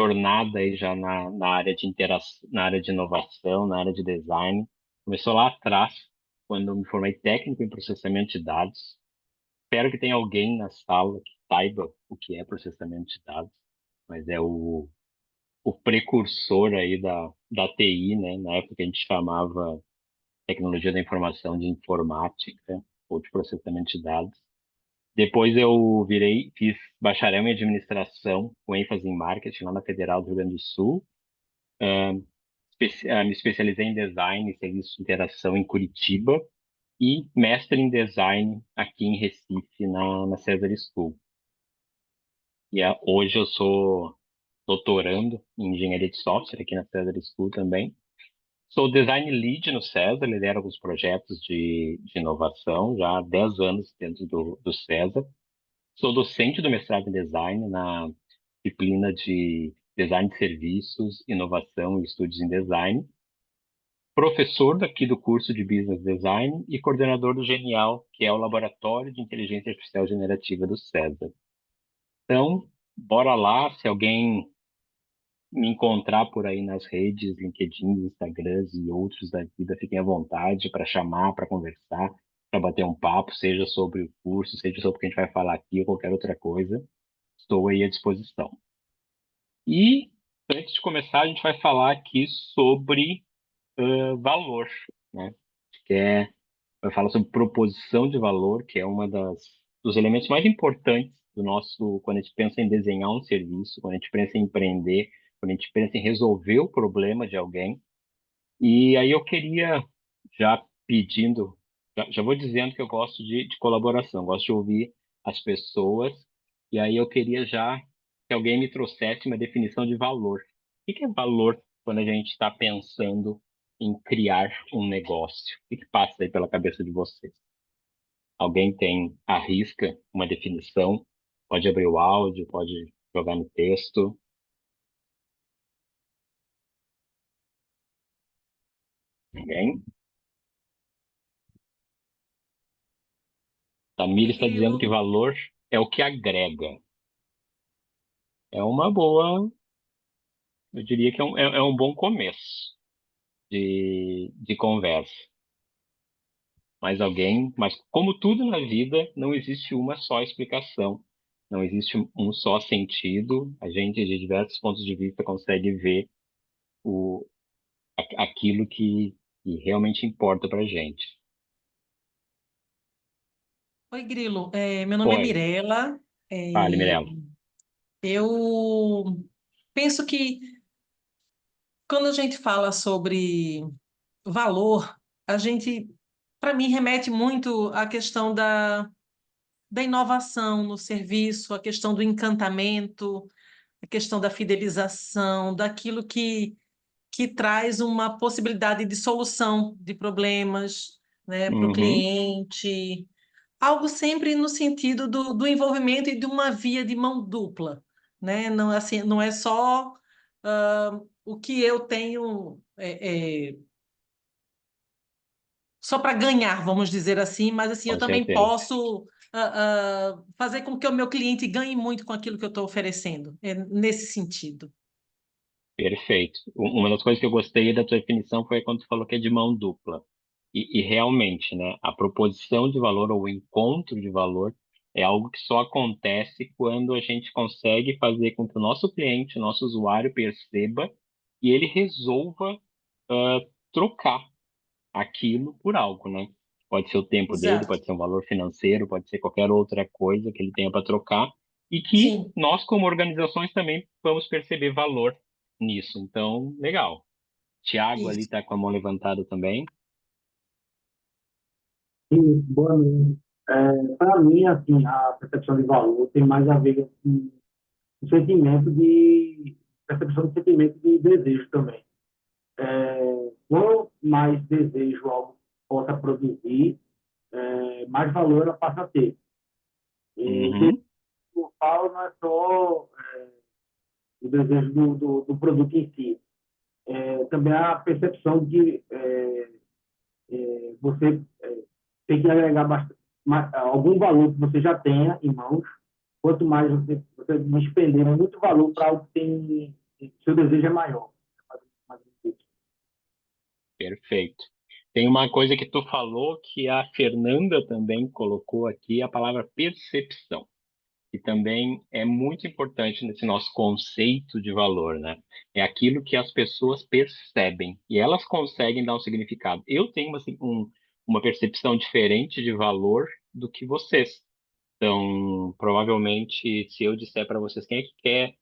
jornada aí já na área de interação, na área de inovação, na área de design. Começou lá atrás, quando eu me formei técnico em processamento de dados. Espero que tenha alguém na sala que saiba o que é processamento de dados, mas é o precursor aí da TI, né? Na época a gente chamava tecnologia da informação de informática ou de processamento de dados. Depois eu fiz bacharel em administração com ênfase em marketing lá na Federal do Rio Grande do Sul. Me especializei em design e serviços de interação em Curitiba e mestre em design aqui em Recife, na César School. E hoje eu sou doutorando em engenharia de software aqui na César School também. Sou design lead no César, lidero alguns projetos de inovação já há 10 anos dentro do César. Sou docente do mestrado em design na disciplina de design de serviços, inovação e estudos em design. Professor daqui do curso de Business Design e coordenador do Genial, que é o Laboratório de Inteligência Artificial Generativa do César. Então, bora lá, se alguém me encontrar por aí nas redes, LinkedIn, Instagrams e outros da vida, fiquem à vontade para chamar, para conversar, para bater um papo, seja sobre o curso, seja sobre o que a gente vai falar aqui ou qualquer outra coisa. Estou aí à disposição. E antes de começar, a gente vai falar aqui sobre valor, né? Que vai falar sobre proposição de valor, que é uma dos elementos mais importantes do nosso, quando a gente pensa em desenhar um serviço, quando a gente pensa em empreender, quando a gente pensa em resolver o problema de alguém. E aí eu queria, já pedindo, já vou dizendo que eu gosto de colaboração, gosto de ouvir as pessoas, e aí eu queria já que alguém me trouxesse uma definição de valor. O que é valor quando a gente está pensando em criar um negócio? O que passa aí pela cabeça de vocês? Alguém arrisca uma definição? Pode abrir o áudio, pode jogar no texto. Ninguém? Tamir Oi, está dizendo que Grilo. valor é o que agrega. É uma boa, eu diria que é um bom começo de conversa. Mas como tudo na vida, não existe uma só explicação, não existe um só sentido. A gente, de diversos pontos de vista, consegue ver o, aquilo que realmente importa para a gente. Oi, Grilo. Meu nome é Oi, Mirela. fale, É, Mirella. eu penso que quando a gente fala sobre valor, a gente, para mim, remete muito à questão da inovação no serviço, a questão do encantamento, a questão da fidelização, daquilo que traz uma possibilidade de solução de problemas, né, para o Uhum, cliente. Algo sempre no sentido do envolvimento e de uma via de mão dupla, né? Não, assim, não é só o que eu tenho só para ganhar, vamos dizer assim, mas assim, eu com também certeza. posso fazer com que o meu cliente ganhe muito com aquilo que eu estou oferecendo, nesse sentido. Perfeito. Uma das coisas que eu gostei da tua definição foi quando tu falou que é de mão dupla. E realmente, né, a proposição de valor ou o encontro de valor é algo que só acontece quando a gente consegue fazer com que o nosso cliente, o nosso usuário perceba e ele resolva trocar aquilo por algo, né? Pode ser o tempo dele, Exato. pode ser um valor financeiro, pode ser qualquer outra coisa que ele tenha para trocar, e que Sim. nós, como organizações, também vamos perceber valor nisso. Então, legal. Tiago ali Isso. está com a mão levantada também. Sim, boa noite. Para mim, assim, a percepção de valor tem mais a ver com o sentimento de percepção de sentimento de desejo também. Quanto mais desejo algo possa produzir, mais valor ela passa a ter. E o Uhum, que eu falo não é só o desejo do produto em si, também a percepção de você tem que agregar algum valor que você já tenha em mãos. Quanto mais você despender muito valor para algo que tem seu desejo é maior. Mais difícil. Perfeito. Tem uma coisa que tu falou que a Fernanda também colocou aqui, a palavra percepção, que também é muito importante nesse nosso conceito de valor, né? É aquilo que as pessoas percebem e elas conseguem dar um significado. Eu tenho uma percepção diferente de valor do que vocês. Então, provavelmente, se eu disser para vocês quem é que quer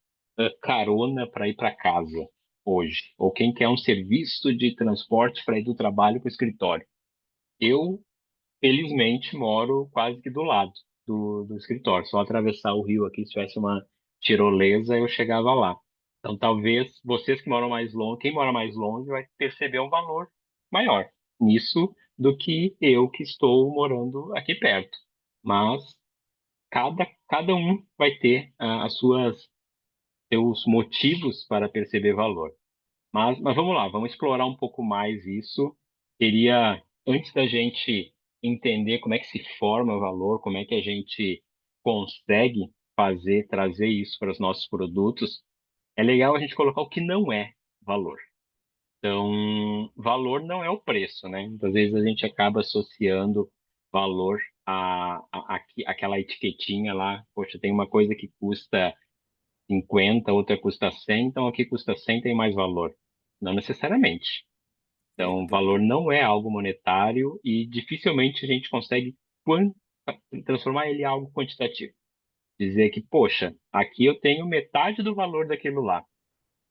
carona para ir para casa hoje, ou quem quer um serviço de transporte para ir do trabalho para o escritório, eu, felizmente, moro quase que do lado do escritório. Só atravessar o rio aqui, se tivesse uma tirolesa, eu chegava lá. Então, talvez vocês que moram mais longe, quem mora mais longe, vai perceber um valor maior nisso do que eu que estou morando aqui perto. Mas cada um vai ter as suas seus motivos para perceber valor. Mas vamos lá, vamos explorar um pouco mais isso. Queria, antes da gente entender como é que se forma o valor, como é que a gente consegue trazer isso para os nossos produtos, é legal a gente colocar o que não é valor. Então, valor não é o preço, né? Muitas vezes a gente acaba associando valor àquela etiquetinha lá. Poxa, tem uma coisa que custa 50, outra custa 100, então aqui custa 100 tem mais valor. Não necessariamente. Então, valor não é algo monetário e dificilmente a gente consegue quan- transformar ele em algo quantitativo. Dizer que, poxa, aqui eu tenho metade do valor daquilo lá.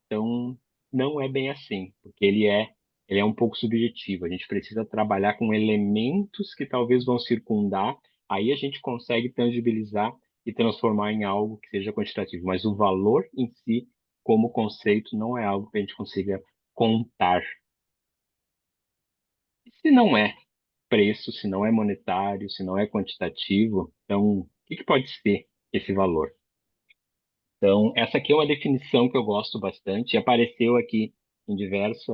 Então, não é bem assim, porque ele é um pouco subjetivo. A gente precisa trabalhar com elementos que talvez vão circundar, aí a gente consegue tangibilizar e transformar em algo que seja quantitativo. Mas o valor em si, como conceito, não é algo que a gente consiga contar. E se não é preço, se não é monetário, se não é quantitativo, então o que que pode ser esse valor? Então, essa aqui é uma definição que eu gosto bastante, e apareceu aqui em diversas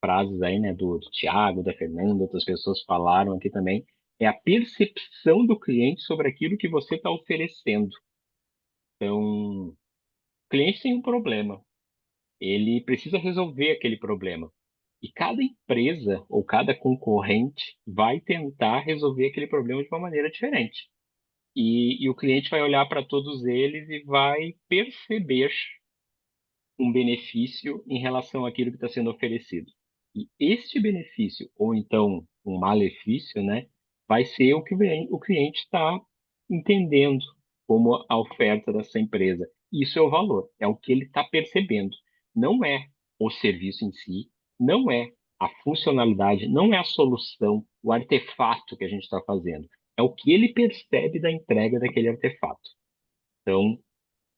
frases aí, né, do Tiago, da Fernanda, outras pessoas falaram aqui também, é a percepção do cliente sobre aquilo que você está oferecendo. Então, o cliente tem um problema, ele precisa resolver aquele problema. E cada empresa ou cada concorrente vai tentar resolver aquele problema de uma maneira diferente. E o cliente vai olhar para todos eles e vai perceber um benefício em relação àquilo que está sendo oferecido. E este benefício, ou então um malefício, né, vai ser o que o cliente está entendendo como a oferta dessa empresa. Isso é o valor, é o que ele está percebendo. Não é o serviço em si, não é a funcionalidade, não é a solução, o artefato que a gente está fazendo. É o que ele percebe da entrega daquele artefato. Então,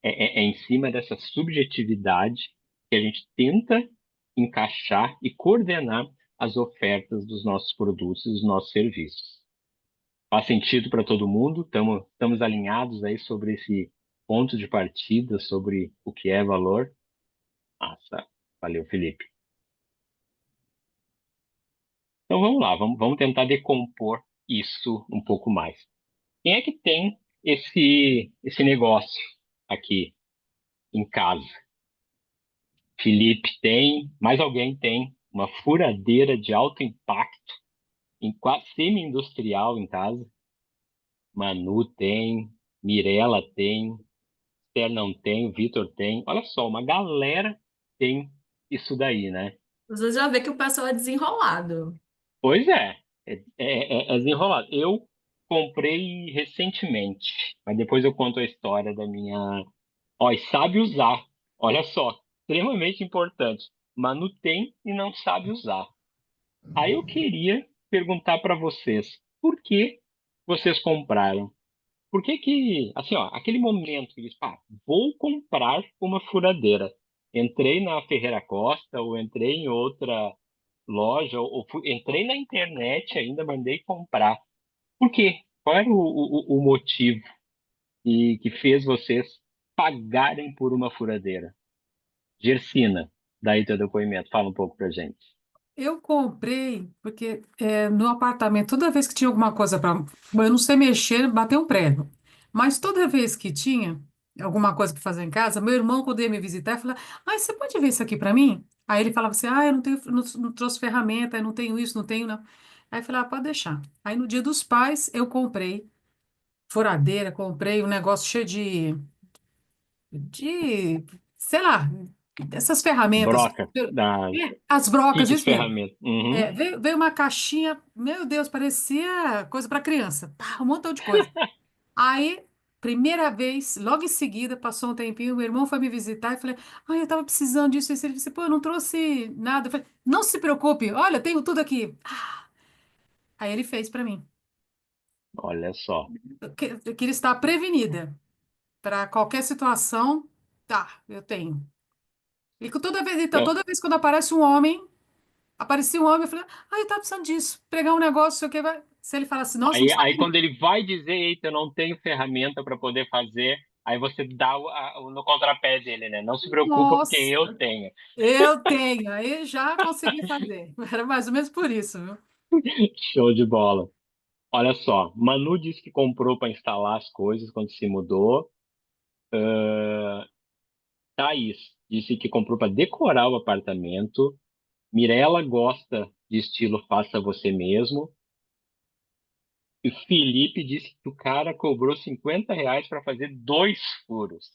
é em cima dessa subjetividade que a gente tenta encaixar e coordenar as ofertas dos nossos produtos e dos nossos serviços. Faz sentido para todo mundo? Estamos alinhados aí sobre esse ponto de partida, sobre o que é valor? Massa. Valeu, Felipe. Então vamos lá, vamos tentar decompor isso um pouco mais. Quem é que tem esse negócio aqui em casa? Felipe tem, mais alguém tem uma furadeira de alto impacto em quase semi-industrial em casa. Manu tem, Mirela tem, Esther não tem, o Vitor tem. Olha só, uma galera tem isso daí, né? Você já vê que o pessoal é desenrolado. Pois é desenrolado. Eu comprei recentemente, mas depois eu conto a história da minha. Ó, e sabe usar. Olha só, extremamente importante. Manu tem e não sabe usar. Aí eu queria perguntar para vocês, por que vocês compraram? Por que que, assim, ó, aquele momento que diz, pá, vou comprar uma furadeira. Entrei na Ferreira Costa ou entrei em outra loja ou entrei na internet ainda, mandei comprar. Por quê? Qual era o motivo que fez vocês pagarem por uma furadeira? Gersina, daí teu depoimento, fala um pouco pra gente. Eu comprei porque no apartamento, toda vez que tinha alguma coisa para. Eu não sei mexer, bater um prego. Mas toda vez que tinha, alguma coisa para fazer em casa, meu irmão, quando ia me visitar, falava, ai, você pode ver isso aqui para mim? Aí ele falava assim, ah, eu não tenho, não trouxe ferramenta, eu não tenho isso, não tenho, não. Aí eu falei, ah, pode deixar. Aí no Dia dos Pais, eu comprei furadeira, comprei um negócio cheio de, sei lá, essas ferramentas. Broca, da As brocas, kit de isso mesmo. ferramenta. Uhum. Veio uma caixinha, meu Deus, parecia coisa para criança. Pá, um montão de coisa. Aí, primeira vez, logo em seguida, passou um tempinho, meu irmão foi me visitar e falei, ai, eu tava precisando disso. Ele disse, pô, eu não trouxe nada. Eu falei, não se preocupe, olha, eu tenho tudo aqui. Aí ele fez para mim. Olha só. Eu queria estar prevenida para qualquer situação. Tá, eu tenho. E toda vez, então, Então, toda vez quando aparece um homem, aparecia um homem, eu falei, ah, eu tava precisando disso, pregar um negócio, sei o que vai. Se ele falasse, nossa, não aí sabia. quando ele vai dizer, eita, eu não tenho ferramenta para poder fazer, aí você dá no contrapé dele, né? Não se preocupa, porque Nossa, eu tenho. eu tenho. Aí já consegui fazer. Era mais ou menos por isso, viu? Show de bola. Olha só, Manu disse que comprou para instalar as coisas quando se mudou. Thaís disse que comprou para decorar o apartamento. Mirella gosta de estilo faça você mesmo. E Felipe disse que o cara cobrou R$ 50 para fazer 2 furos.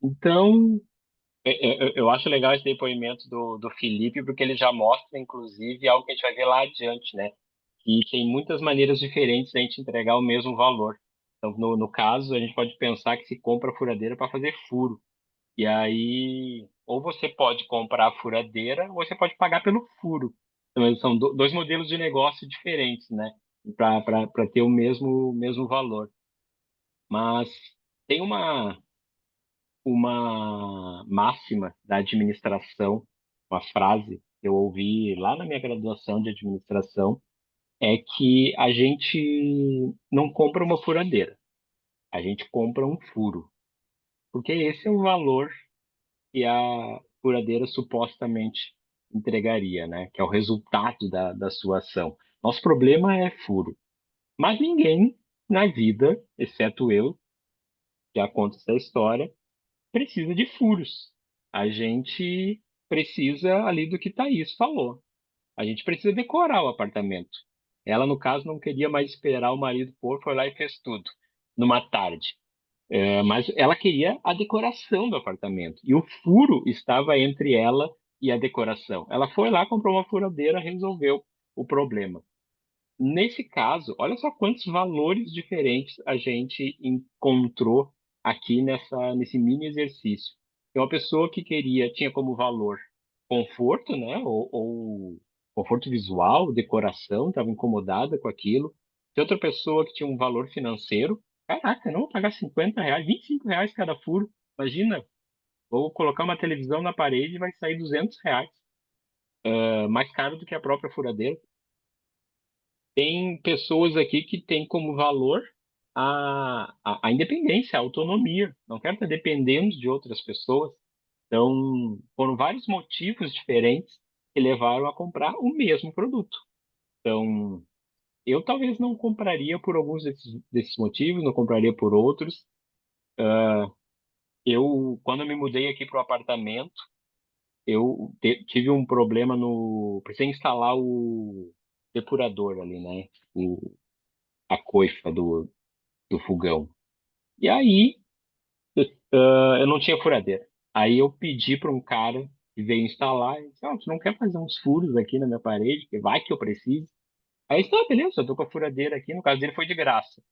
Então, eu acho legal esse depoimento do Felipe, porque ele já mostra, inclusive, algo que a gente vai ver lá adiante, né? Que tem muitas maneiras diferentes da gente entregar o mesmo valor. Então, no caso, a gente pode pensar que se compra a furadeira para fazer furo. E aí, ou você pode comprar a furadeira, ou você pode pagar pelo furo. Então, são dois modelos de negócio diferentes, né? Para ter o mesmo valor. Mas tem uma máxima da administração, uma frase que eu ouvi lá na minha graduação de administração, é que a gente não compra uma furadeira, a gente compra um furo, porque esse é o valor que a furadeira supostamente entregaria, né? Que é o resultado da sua ação. Nosso problema é furo, mas ninguém na vida, exceto eu, já conto essa história, precisa de furos. A gente precisa ali do que Thaís falou. A gente precisa decorar o apartamento. Ela, no caso, não queria mais esperar o marido pôr, foi lá e fez tudo, numa tarde. Mas ela queria a decoração do apartamento. E o furo estava entre ela e a decoração. Ela foi lá, comprou uma furadeira, resolveu o problema. Nesse caso, olha só quantos valores diferentes a gente encontrou aqui nesse mini exercício. Tem uma pessoa que tinha como valor conforto, né? Ou conforto visual, decoração, estava incomodada com aquilo. Tem outra pessoa que tinha um valor financeiro. Caraca, não vou pagar R$ 50, R$ 25 cada furo. Imagina, vou colocar uma televisão na parede e vai sair R$ 200. Mais caro do que a própria furadeira. Tem pessoas aqui que têm como valor a independência, a autonomia. Não quero estar dependendo de outras pessoas. Então, foram vários motivos diferentes que levaram a comprar o mesmo produto. Então, eu talvez não compraria por alguns desses motivos, não compraria por outros. Quando eu me mudei aqui para o apartamento, eu tive um problema no. Precisei instalar o depurador ali, né? A coifa do fogão. E aí, eu não tinha furadeira. Aí eu pedi para um cara que veio instalar, e disse, tu não quer fazer uns furos aqui na minha parede, que vai que eu preciso. Aí eu disse, beleza, eu tô com a furadeira aqui, no caso dele foi de graça.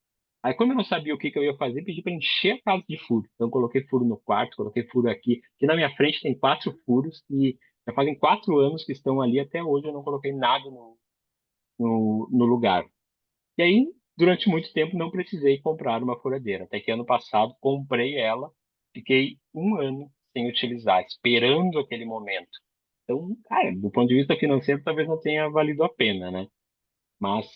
Aí como eu não sabia o que eu ia fazer, pedi para encher a casa de furo. Então eu coloquei furo no quarto, coloquei furo aqui. Aqui na minha frente tem 4 furos e já fazem 4 anos que estão ali, até hoje eu não coloquei nada no lugar. E aí, durante muito tempo, não precisei comprar uma furadeira. Até que ano passado comprei ela, fiquei um ano sem utilizar, esperando aquele momento. Então, cara, do ponto de vista financeiro, talvez não tenha valido a pena, né? Mas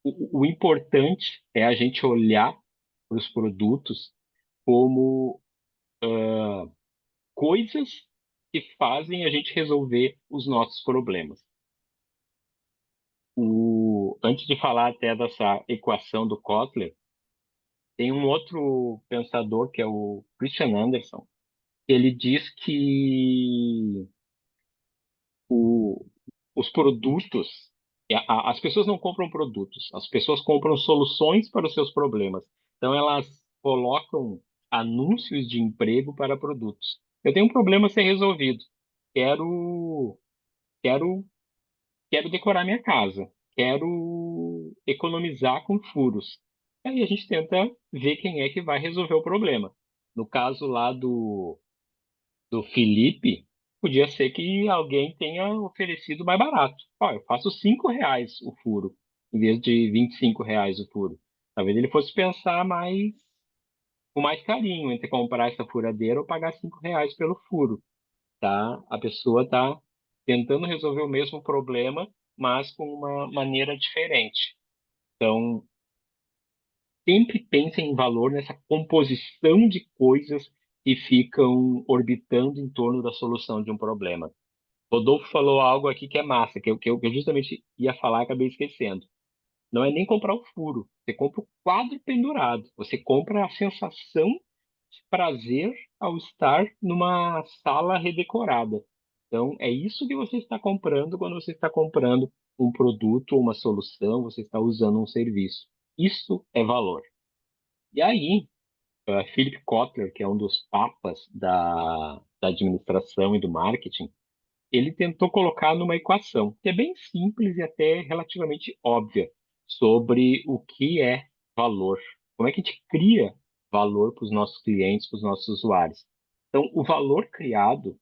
o importante é a gente olhar para os produtos como coisas que fazem a gente resolver os nossos problemas. Antes de falar até dessa equação do Kotler, Tem um outro pensador, que é o Christian Anderson, que ele diz que o- os produtos, as pessoas não compram produtos, as pessoas compram soluções para os seus problemas. Então, elas colocam anúncios de emprego para produtos. Eu tenho um problema a ser resolvido. Quero, quero, quero decorar minha casa. Quero economizar com furos. Aí a gente tenta ver quem é que vai resolver o problema. No caso lá do Felipe, podia ser que alguém tenha oferecido mais barato. Ó, eu faço R$ 5 o furo, em vez de R$ 25 o furo. Talvez ele fosse pensar mais, com mais carinho entre comprar essa furadeira ou pagar R$ 5 pelo furo, tá? A pessoa está tentando resolver o mesmo problema, mas com uma maneira diferente. Então, sempre pensem em valor nessa composição de coisas que ficam orbitando em torno da solução de um problema. Rodolfo falou algo aqui que é massa, que eu justamente ia falar e acabei esquecendo. Não é nem comprar o furo, você compra o quadro pendurado, você compra a sensação de prazer ao estar numa sala redecorada. Então, é isso que você está comprando quando você está comprando um produto ou uma solução, você está usando um serviço. Isso é valor. E aí, Philip Kotler, que é um dos papas da administração e do marketing, ele tentou colocar numa equação, que é bem simples e até relativamente óbvia, sobre o que é valor. Como é que a gente cria valor para os nossos clientes, para os nossos usuários. Então, o valor criado,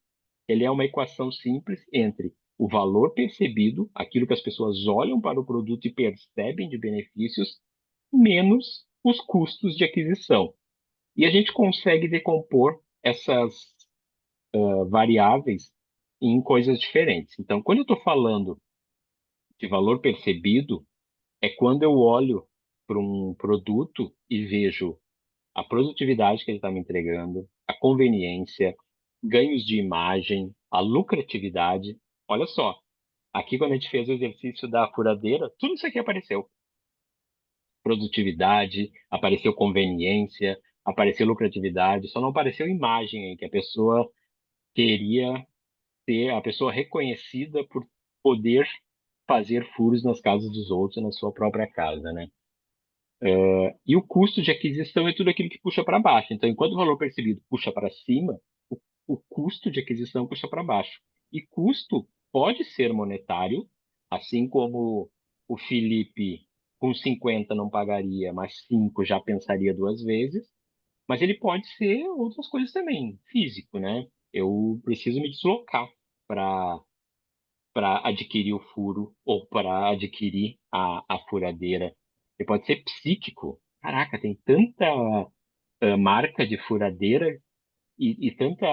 ele é uma equação simples entre o valor percebido, aquilo que as pessoas olham para o produto e percebem de benefícios, menos os custos de aquisição. E a gente consegue decompor essas variáveis em coisas diferentes. Então, quando eu estou falando de valor percebido, é quando eu olho para um produto e vejo a produtividade que ele está me entregando, a conveniência, ganhos de imagem, a lucratividade. Olha só, aqui quando a gente fez o exercício da furadeira, tudo isso aqui apareceu. Produtividade, apareceu conveniência, apareceu lucratividade, só não apareceu imagem aí, que a pessoa queria ser a pessoa reconhecida por poder fazer furos nas casas dos outros e na sua própria casa, né? E o custo de aquisição é tudo aquilo que puxa para baixo. Então, enquanto o valor percebido puxa para cima, o custo de aquisição puxa para baixo. E custo pode ser monetário, assim como o Felipe com 50 não pagaria, mas 5 já pensaria duas vezes, mas ele pode ser outras coisas também, físico, né? Eu preciso me deslocar para adquirir o furo ou para adquirir a furadeira. Ele pode ser psíquico. Caraca, tem tanta marca de furadeira e tanta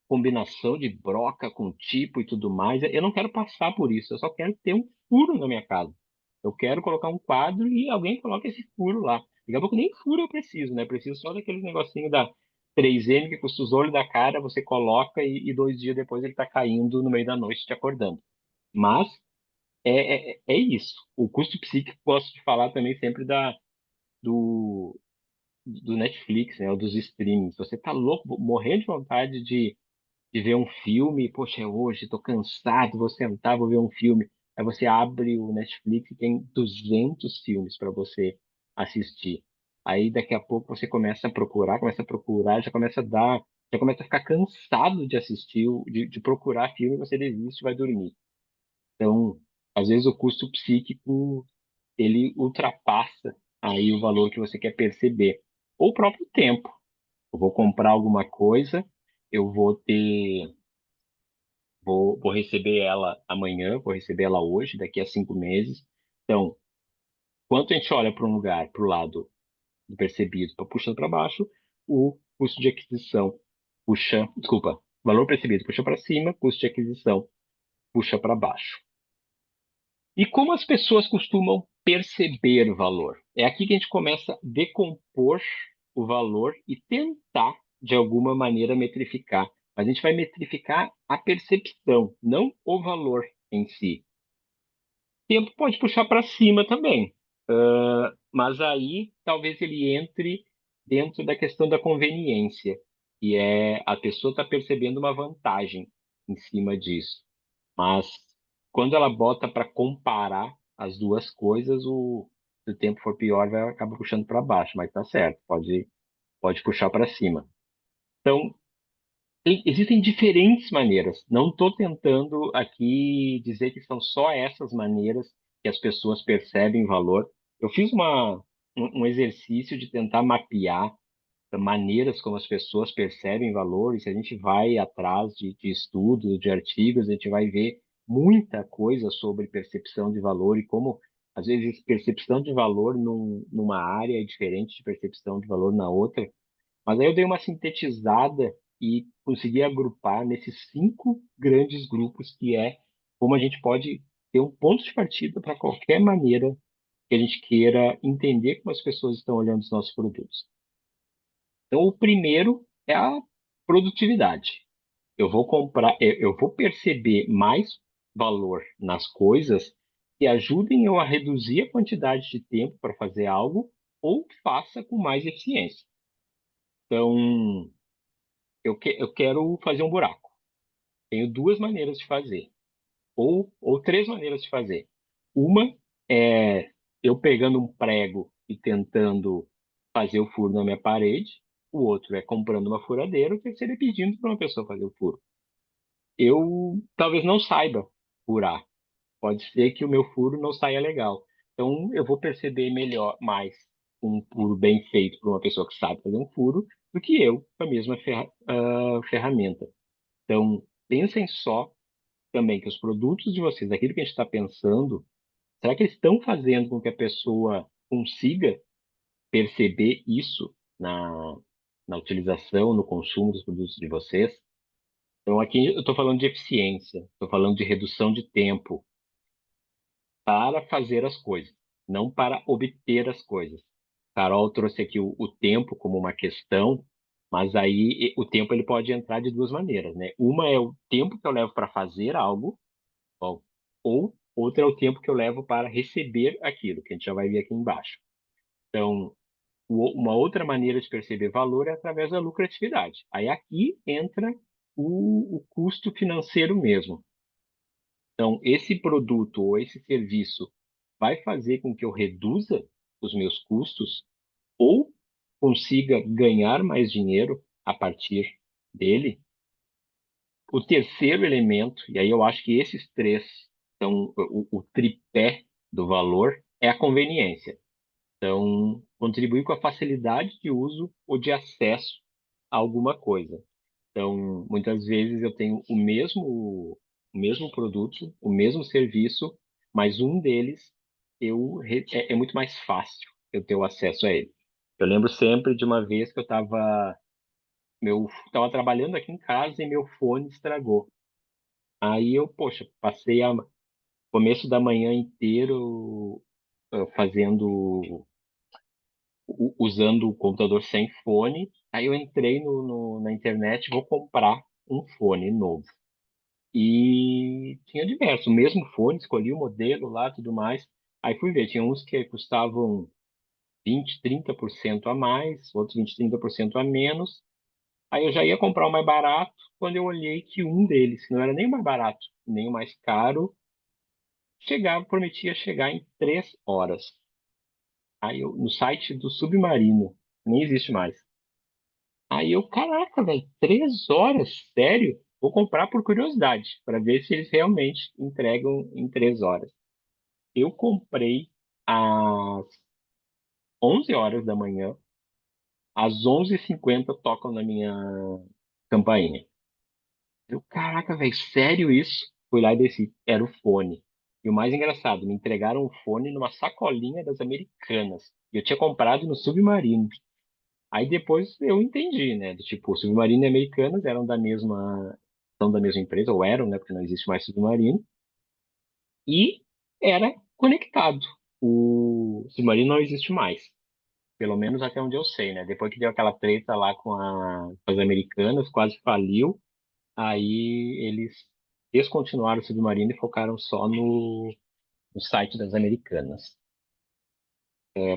combinação de broca com tipo e tudo mais. Eu não quero passar por isso, eu só quero ter um furo na minha casa. Eu quero colocar um quadro e alguém coloca esse furo lá. Daqui a pouco nem furo eu preciso, né? Preciso só daquele negocinho da 3M que custa os olhos da cara, você coloca e 2 dias depois ele está caindo no meio da noite te acordando. Mas é isso. O custo psíquico, gosto de falar também sempre do, do Netflix, né? Ou dos streamings. Você tá louco, morrendo de vontade de ver um filme, poxa, é hoje, tô cansado, vou sentar, vou ver um filme. Aí você abre o Netflix e tem 200 filmes para você assistir. Aí daqui a pouco você começa a procurar, já começa a ficar cansado de assistir, de procurar filme, você desiste e vai dormir. Então, às vezes o custo psíquico, ele ultrapassa aí o valor que você quer perceber. Ou o próprio tempo. Eu vou comprar alguma coisa, eu vou receber ela amanhã, vou receber ela hoje, daqui a 5 meses. Então, quanto a gente olha para um lugar, para o lado do percebido, puxando para baixo, o custo de aquisição valor percebido puxa para cima, custo de aquisição puxa para baixo. E como as pessoas costumam perceber valor? É aqui que a gente começa a decompor o valor e tentar, de alguma maneira, metrificar. Mas a gente vai metrificar a percepção, não o valor em si. Tempo pode puxar para cima também, mas aí talvez ele entre dentro da questão da conveniência, que é a pessoa está percebendo uma vantagem em cima disso. Mas quando ela bota para comparar as duas coisas, se o tempo for pior, vai acabar puxando para baixo, mas tá certo, pode puxar para cima. Então, existem diferentes maneiras. Não estou tentando aqui dizer que são só essas maneiras que as pessoas percebem valor. Eu fiz um exercício de tentar mapear maneiras como as pessoas percebem valor, e se a gente vai atrás de estudos, de artigos, a gente vai ver muita coisa sobre percepção de valor e como, às vezes, percepção de valor numa área é diferente de percepção de valor na outra. Mas aí eu dei uma sintetizada e consegui agrupar nesses 5 grandes grupos, que é como a gente pode ter um ponto de partida para qualquer maneira que a gente queira entender como as pessoas estão olhando os nossos produtos. Então, o primeiro é a produtividade. Eu vou perceber mais valor nas coisas que ajudem eu a reduzir a quantidade de tempo para fazer algo ou faça com mais eficiência. Então, eu quero fazer um buraco. Tenho 2 maneiras de fazer, ou 3 maneiras de fazer. Uma é eu pegando um prego e tentando fazer o furo na minha parede. O outro é comprando uma furadeira. O terceiro é pedindo para uma pessoa fazer o furo. Eu talvez não saiba furar. Pode ser que o meu furo não saia legal. Então, eu vou perceber mais um furo bem feito por uma pessoa que sabe fazer um furo do que eu com a mesma ferramenta. Então, pensem só também que os produtos de vocês, aquilo que a gente está pensando, será que eles estão fazendo com que a pessoa consiga perceber isso na utilização, no consumo dos produtos de vocês? Então, aqui eu estou falando de eficiência, estou falando de redução de tempo para fazer as coisas, não para obter as coisas. Carol trouxe aqui o tempo como uma questão, mas aí o tempo ele pode entrar de 2 maneiras, né? Uma é o tempo que eu levo para fazer algo, ou outra é o tempo que eu levo para receber aquilo, que a gente já vai ver aqui embaixo. Então, uma outra maneira de perceber valor é através da lucratividade. Aí aqui entra o custo financeiro mesmo. Então, esse produto ou esse serviço vai fazer com que eu reduza os meus custos ou consiga ganhar mais dinheiro a partir dele. O terceiro elemento, e aí eu acho que esses 3 são o tripé do valor, é a conveniência. Então, contribuir com a facilidade de uso ou de acesso a alguma coisa. Então, muitas vezes eu tenho o mesmo produto, o mesmo serviço, mas um deles é muito mais fácil eu ter o acesso a ele. Eu lembro sempre de uma vez que eu estava trabalhando aqui em casa e meu fone estragou. Aí eu, poxa, passei o começo da manhã inteiro usando o computador sem fone. Aí eu entrei na internet, vou comprar um fone novo. E tinha diversos, o mesmo fone, escolhi o modelo lá, tudo mais. Aí fui ver, tinha uns que custavam 20, 30% a mais, outros 20, 30% a menos. Aí eu já ia comprar o mais barato, quando eu olhei que um deles, que não era nem o mais barato, nem o mais caro, prometia chegar em 3 horas. Aí no site do Submarino, nem existe mais. Aí eu, caraca, velho, 3 horas? Sério? Vou comprar por curiosidade, para ver se eles realmente entregam em 3 horas. Eu comprei às 11 horas da manhã, às 11h50 tocam na minha campainha. Eu, caraca, velho, sério isso? Fui lá e desci, era o fone. E o mais engraçado, me entregaram o fone numa sacolinha das Americanas. E eu tinha comprado no Submarino. Aí depois eu entendi, né? Do tipo, Submarino e Americanas são da mesma empresa, ou eram, né? Porque não existe mais Submarino. E era conectado. O Submarino não existe mais. Pelo menos até onde eu sei, né? Depois que deu aquela treta lá com as Americanas, quase faliu. Aí eles descontinuaram o Submarino e focaram só no site das Americanas.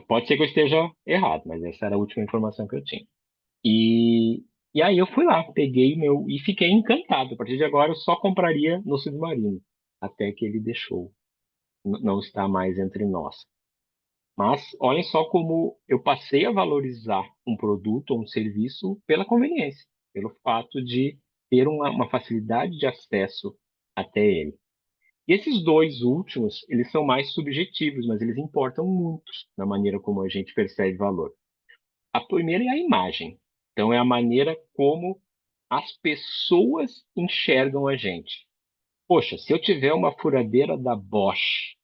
Pode ser que eu esteja errado, mas essa era a última informação que eu tinha. E, e aí eu fui lá, peguei meu e fiquei encantado. A partir de agora eu só compraria no Submarino, até que ele deixou, não está mais entre nós. Mas olhem só como eu passei a valorizar um produto ou um serviço pela conveniência, pelo fato de ter uma facilidade de acesso até ele. E esses dois últimos, eles são mais subjetivos, mas eles importam muito na maneira como a gente percebe valor. A primeira é a imagem. Então, é a maneira como as pessoas enxergam a gente. Poxa, se eu tiver uma furadeira da Bosch,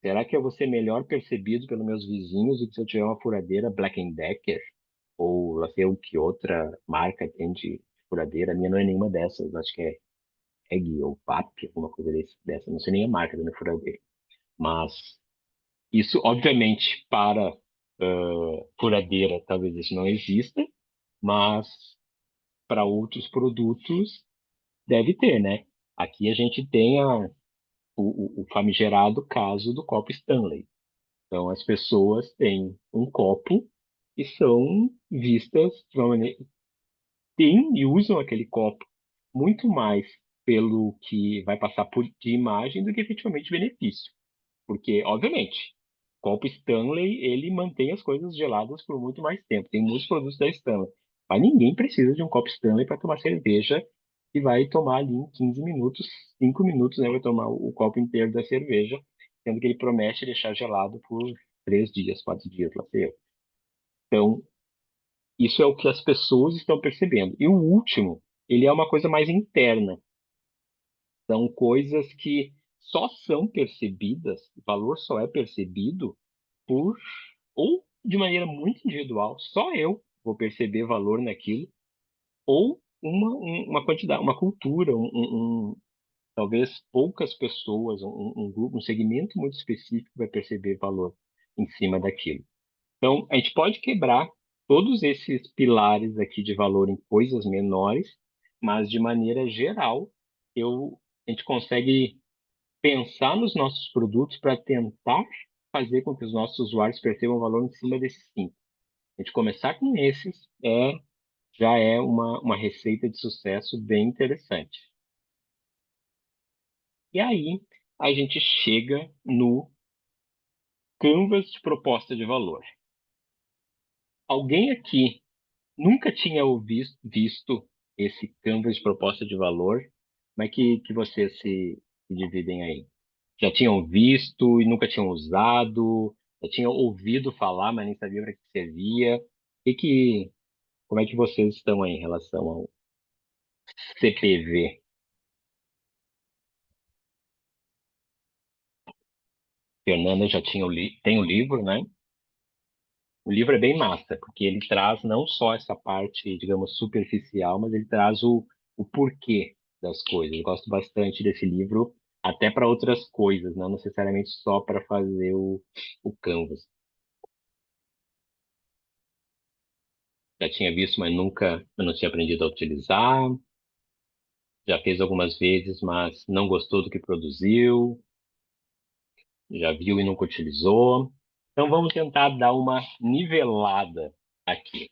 será que eu vou ser melhor percebido pelos meus vizinhos do que se eu tiver uma furadeira Black Decker? Ou não sei o que outra marca tem de furadeira? A minha não é nenhuma dessas, acho que é Egg ou VAP, alguma coisa dessa. Não sei nem a marca da minha furadeira. Mas isso, obviamente, para furadeira, talvez isso não exista, mas para outros produtos deve ter, né? Aqui a gente tem o famigerado caso do copo Stanley. Então, as pessoas têm um copo e são vistas de uma maneira, têm e usam aquele copo muito mais pelo que vai passar por de imagem do que efetivamente benefício. Porque, obviamente, copo Stanley, ele mantém as coisas geladas por muito mais tempo. Tem muitos produtos da Stanley. Mas ninguém precisa de um copo Stanley para tomar cerveja e vai tomar ali em 15 minutos, 5 minutos, né? Vai tomar o copo inteiro da cerveja, sendo que ele promete deixar gelado por 3 dias, 4 dias, lá sei eu. Então, isso é o que as pessoas estão percebendo. E o último, ele é uma coisa mais interna. São coisas que só são percebidas, o valor só é percebido por, ou de maneira muito individual, só eu vou perceber valor naquilo, ou uma quantidade, uma cultura, talvez poucas pessoas, um grupo, um segmento muito específico vai perceber valor em cima daquilo. Então, a gente pode quebrar todos esses pilares aqui de valor em coisas menores, mas de maneira geral, a gente consegue pensar nos nossos produtos para tentar fazer com que os nossos usuários percebam valor em cima desses cinco. A gente começar com esses já é uma receita de sucesso bem interessante. E aí a gente chega no Canvas de proposta de valor. Alguém aqui nunca tinha visto esse Canvas de proposta de valor? Como é que vocês se dividem aí? Já tinham visto e nunca tinham usado? Já tinham ouvido falar, mas nem sabia para que servia? Como é que vocês estão aí em relação ao CPV? Fernanda já tem o livro, né? O livro é bem massa, porque ele traz não só essa parte, digamos, superficial, mas ele traz o porquê das coisas. Eu gosto bastante desse livro, até para outras coisas, não necessariamente só para fazer o Canvas. Já tinha visto, mas nunca, eu não tinha aprendido a utilizar. Já fez algumas vezes, mas não gostou do que produziu. Já viu e nunca utilizou. Então vamos tentar dar uma nivelada aqui.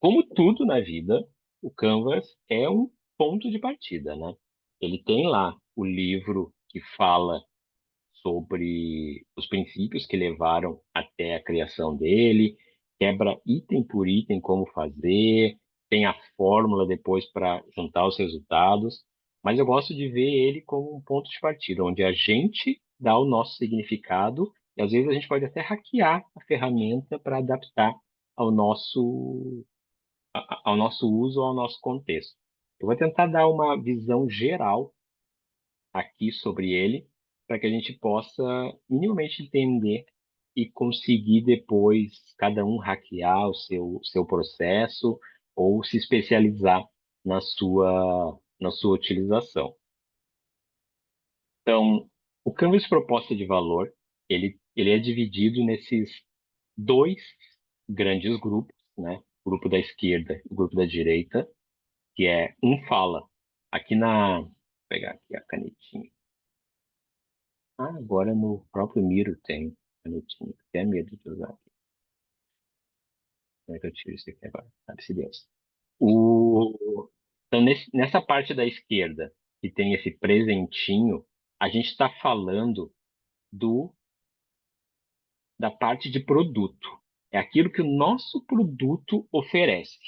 Como tudo na vida, o Canvas é um ponto de partida, né? Ele tem lá o livro que fala sobre os princípios que levaram até a criação dele, quebra item por item como fazer, tem a fórmula depois para juntar os resultados, mas eu gosto de ver ele como um ponto de partida, onde a gente dá o nosso significado e às vezes a gente pode até hackear a ferramenta para adaptar ao ao nosso uso, ao nosso contexto. Eu vou tentar dar uma visão geral aqui sobre ele, para que a gente possa minimamente entender e conseguir depois cada um hackear o seu processo ou se especializar na sua utilização. Então, o Canvas de proposta de valor, ele é dividido nesses dois grandes grupos, né? O grupo da esquerda e o grupo da direita, que é um fala aqui vou pegar aqui a canetinha. Agora no próprio Miro tem. Canetinha, até medo de usar aqui. Como é que eu tiro isso aqui agora? Sabe-se Deus. Então, nessa parte da esquerda, que tem esse presentinho, a gente está falando da parte de produto. É aquilo que o nosso produto oferece.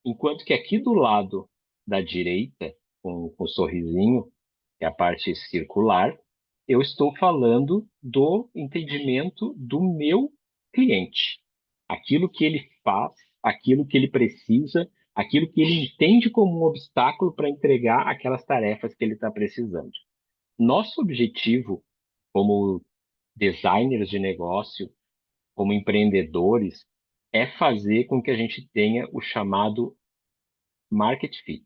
Enquanto que aqui do lado da direita, com o sorrisinho, que é a parte circular, eu estou falando do entendimento do meu cliente. Aquilo que ele faz, aquilo que ele precisa, aquilo que ele entende como um obstáculo para entregar aquelas tarefas que ele está precisando. Nosso objetivo, como designers de negócio, como empreendedores, é fazer com que a gente tenha o chamado market fit,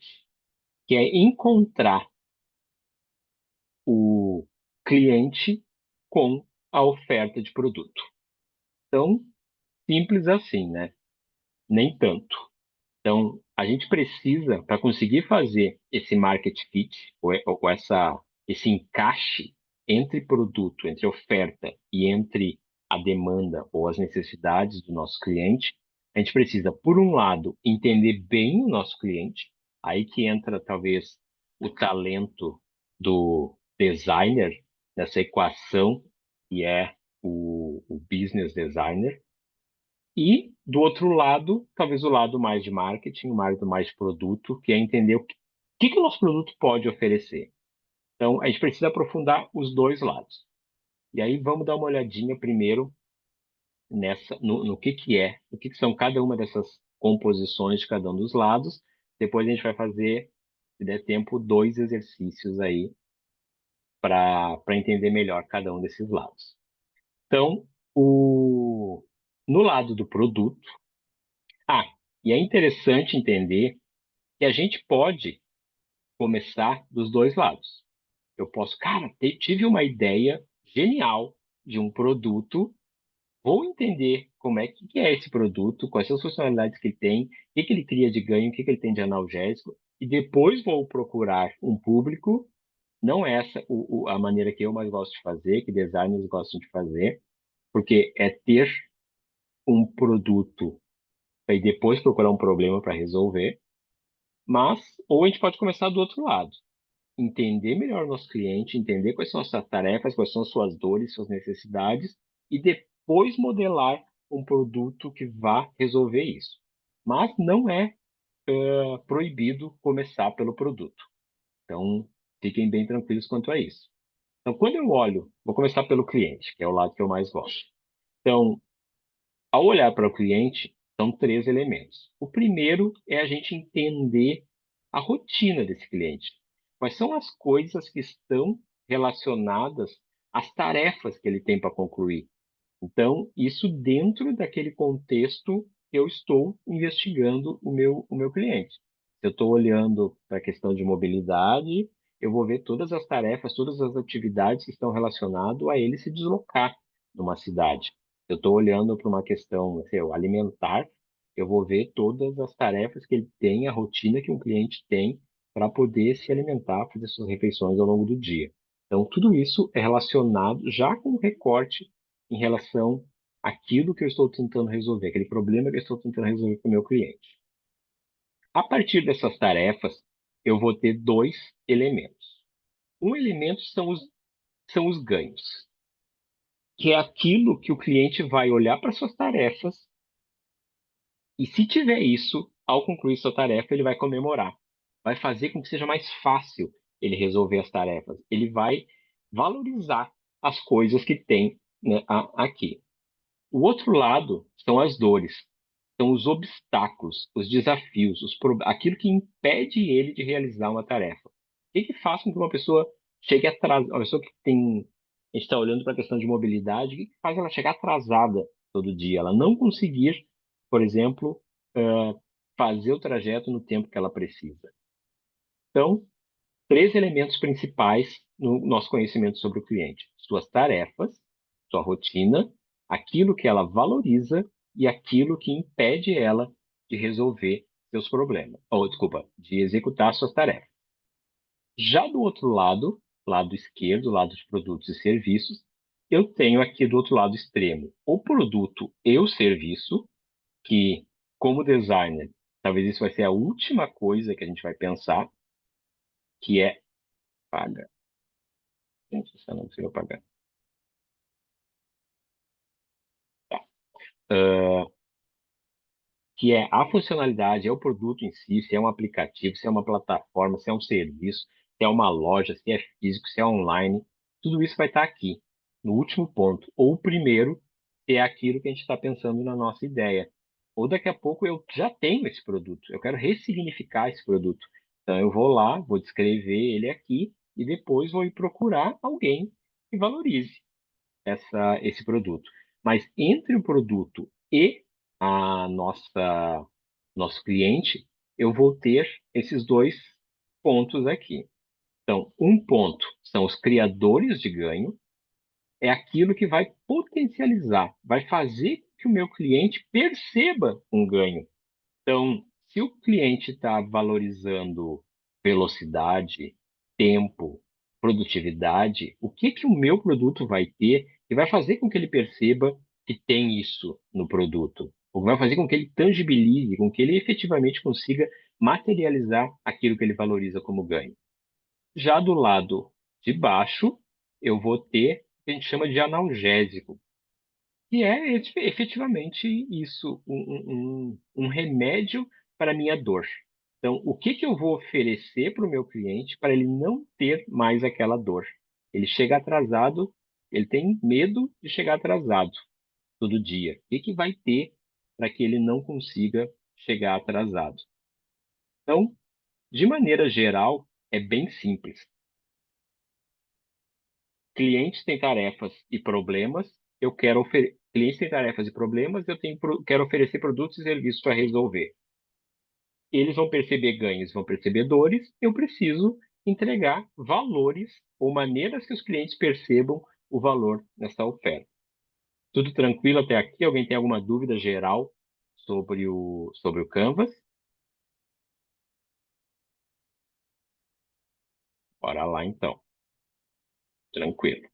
que é encontrar o cliente com a oferta de produto. Tão simples assim, né? Nem tanto. Então, a gente precisa, para conseguir fazer esse market fit, ou esse encaixe entre produto, entre oferta e entre a demanda ou as necessidades do nosso cliente, a gente precisa, por um lado, entender bem o nosso cliente, aí que entra talvez o talento do designer nessa equação, que é o business designer, e, do outro lado, talvez o lado mais de marketing, o lado mais de produto, que é entender o que o nosso produto pode oferecer. Então, a gente precisa aprofundar os dois lados. E aí, vamos dar uma olhadinha primeiro no que são cada uma dessas composições de cada um dos lados. Depois a gente vai fazer, se der tempo, 2 exercícios aí para entender melhor cada um desses lados. Então, no lado do produto, e é interessante entender que a gente pode começar dos dois lados. Eu posso, cara, tive uma ideia genial de um produto, vou entender como é que é esse produto, quais são as funcionalidades que ele tem, o que ele cria de ganho, o que ele tem de analgésico, e depois vou procurar um público. Não é essa a maneira que eu mais gosto de fazer, que designers gostam de fazer, porque é ter um produto e depois procurar um problema para resolver. Mas, ou a gente pode começar do outro lado. Entender melhor o nosso cliente, entender quais são as suas tarefas, quais são as suas dores, suas necessidades, e depois modelar um produto que vá resolver isso. Mas não é proibido começar pelo produto. Então, fiquem bem tranquilos quanto a isso. Então, quando eu olho, vou começar pelo cliente, que é o lado que eu mais gosto. Então, ao olhar para o cliente, são 3 elementos. O primeiro é a gente entender a rotina desse cliente. Quais são as coisas que estão relacionadas às tarefas que ele tem para concluir? Então, isso dentro daquele contexto que eu estou investigando o meu cliente. Se eu estou olhando para a questão de mobilidade, eu vou ver todas as tarefas, todas as atividades que estão relacionadas a ele se deslocar numa cidade. Se eu estou olhando para uma questão, sei lá, alimentar, eu vou ver todas as tarefas que ele tem, a rotina que um cliente tem para poder se alimentar, fazer suas refeições ao longo do dia. Então, tudo isso é relacionado já com o recorte em relação àquilo que eu estou tentando resolver, aquele problema que eu estou tentando resolver com o meu cliente. A partir dessas tarefas, eu vou ter 2 elementos. Um elemento são os ganhos, que é aquilo que o cliente vai olhar para suas tarefas e, se tiver isso, ao concluir sua tarefa, ele vai comemorar. Vai fazer com que seja mais fácil ele resolver as tarefas. Ele vai valorizar as coisas que tem, né, aqui. O outro lado são as dores, são os obstáculos, os desafios, aquilo que impede ele de realizar uma tarefa. O que faz com que uma pessoa chegue atrasada? Uma pessoa que tem. A gente está olhando para a questão de mobilidade, o que faz ela chegar atrasada todo dia? Ela não conseguir, por exemplo, fazer o trajeto no tempo que ela precisa. Então, 3 elementos principais no nosso conhecimento sobre o cliente: suas tarefas, sua rotina, aquilo que ela valoriza e aquilo que impede ela de resolver seus problemas, ou desculpa, de executar suas tarefas. Já do outro lado esquerdo, lado de produtos e serviços, eu tenho aqui do outro lado extremo o produto e o serviço, que, como designer, talvez isso vai ser a última coisa que a gente vai pensar, que é paga. Gente, isso eu não consigo pagar. Tá. Que é a funcionalidade, é o produto em si, se é um aplicativo, se é uma plataforma, se é um serviço, se é uma loja, se é físico, se é online, tudo isso vai estar aqui, no último ponto. Ou o primeiro, se é aquilo que a gente está pensando na nossa ideia. Ou daqui a pouco eu já tenho esse produto, eu quero ressignificar esse produto. Então eu vou lá, vou descrever ele aqui e depois vou ir procurar alguém que valorize esse produto. Mas entre o produto e a nosso cliente, eu vou ter esses dois pontos aqui. Então, um ponto são os criadores de ganho, é aquilo que vai potencializar, vai fazer que o meu cliente perceba um ganho. Então, se o cliente está valorizando velocidade, tempo, produtividade, o que que o meu produto vai ter que vai fazer com que ele perceba que tem isso no produto? O que vai fazer com que ele tangibilize, com que ele efetivamente consiga materializar aquilo que ele valoriza como ganho. Já do lado de baixo, eu vou ter o que a gente chama de analgésico, que é efetivamente isso, um remédio para a minha dor. Então, o que que eu vou oferecer para o meu cliente para ele não ter mais aquela dor? Ele chega atrasado, ele tem medo de chegar atrasado todo dia. O que que vai ter para que ele não consiga chegar atrasado? Então, de maneira geral, é bem simples. Clientes têm tarefas e problemas, eu quero oferecer. Clientes têm tarefas e problemas, quero oferecer produtos e serviços para resolver. Eles vão perceber ganhos, vão perceber dores, eu preciso entregar valores ou maneiras que os clientes percebam o valor nessa oferta. Tudo tranquilo até aqui? Alguém tem alguma dúvida geral sobre o Canvas? Bora lá então. Tranquilo.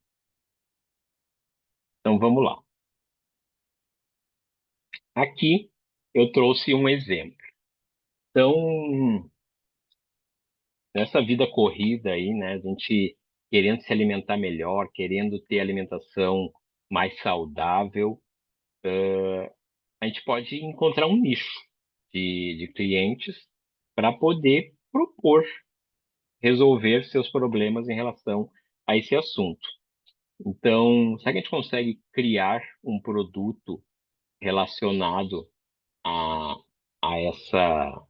Então vamos lá. Aqui eu trouxe um exemplo. Então, nessa vida corrida aí, né, a gente querendo se alimentar melhor, querendo ter alimentação mais saudável, a gente pode encontrar um nicho de clientes para poder propor, resolver seus problemas em relação a esse assunto. Então, será que a gente consegue criar um produto relacionado a, a essa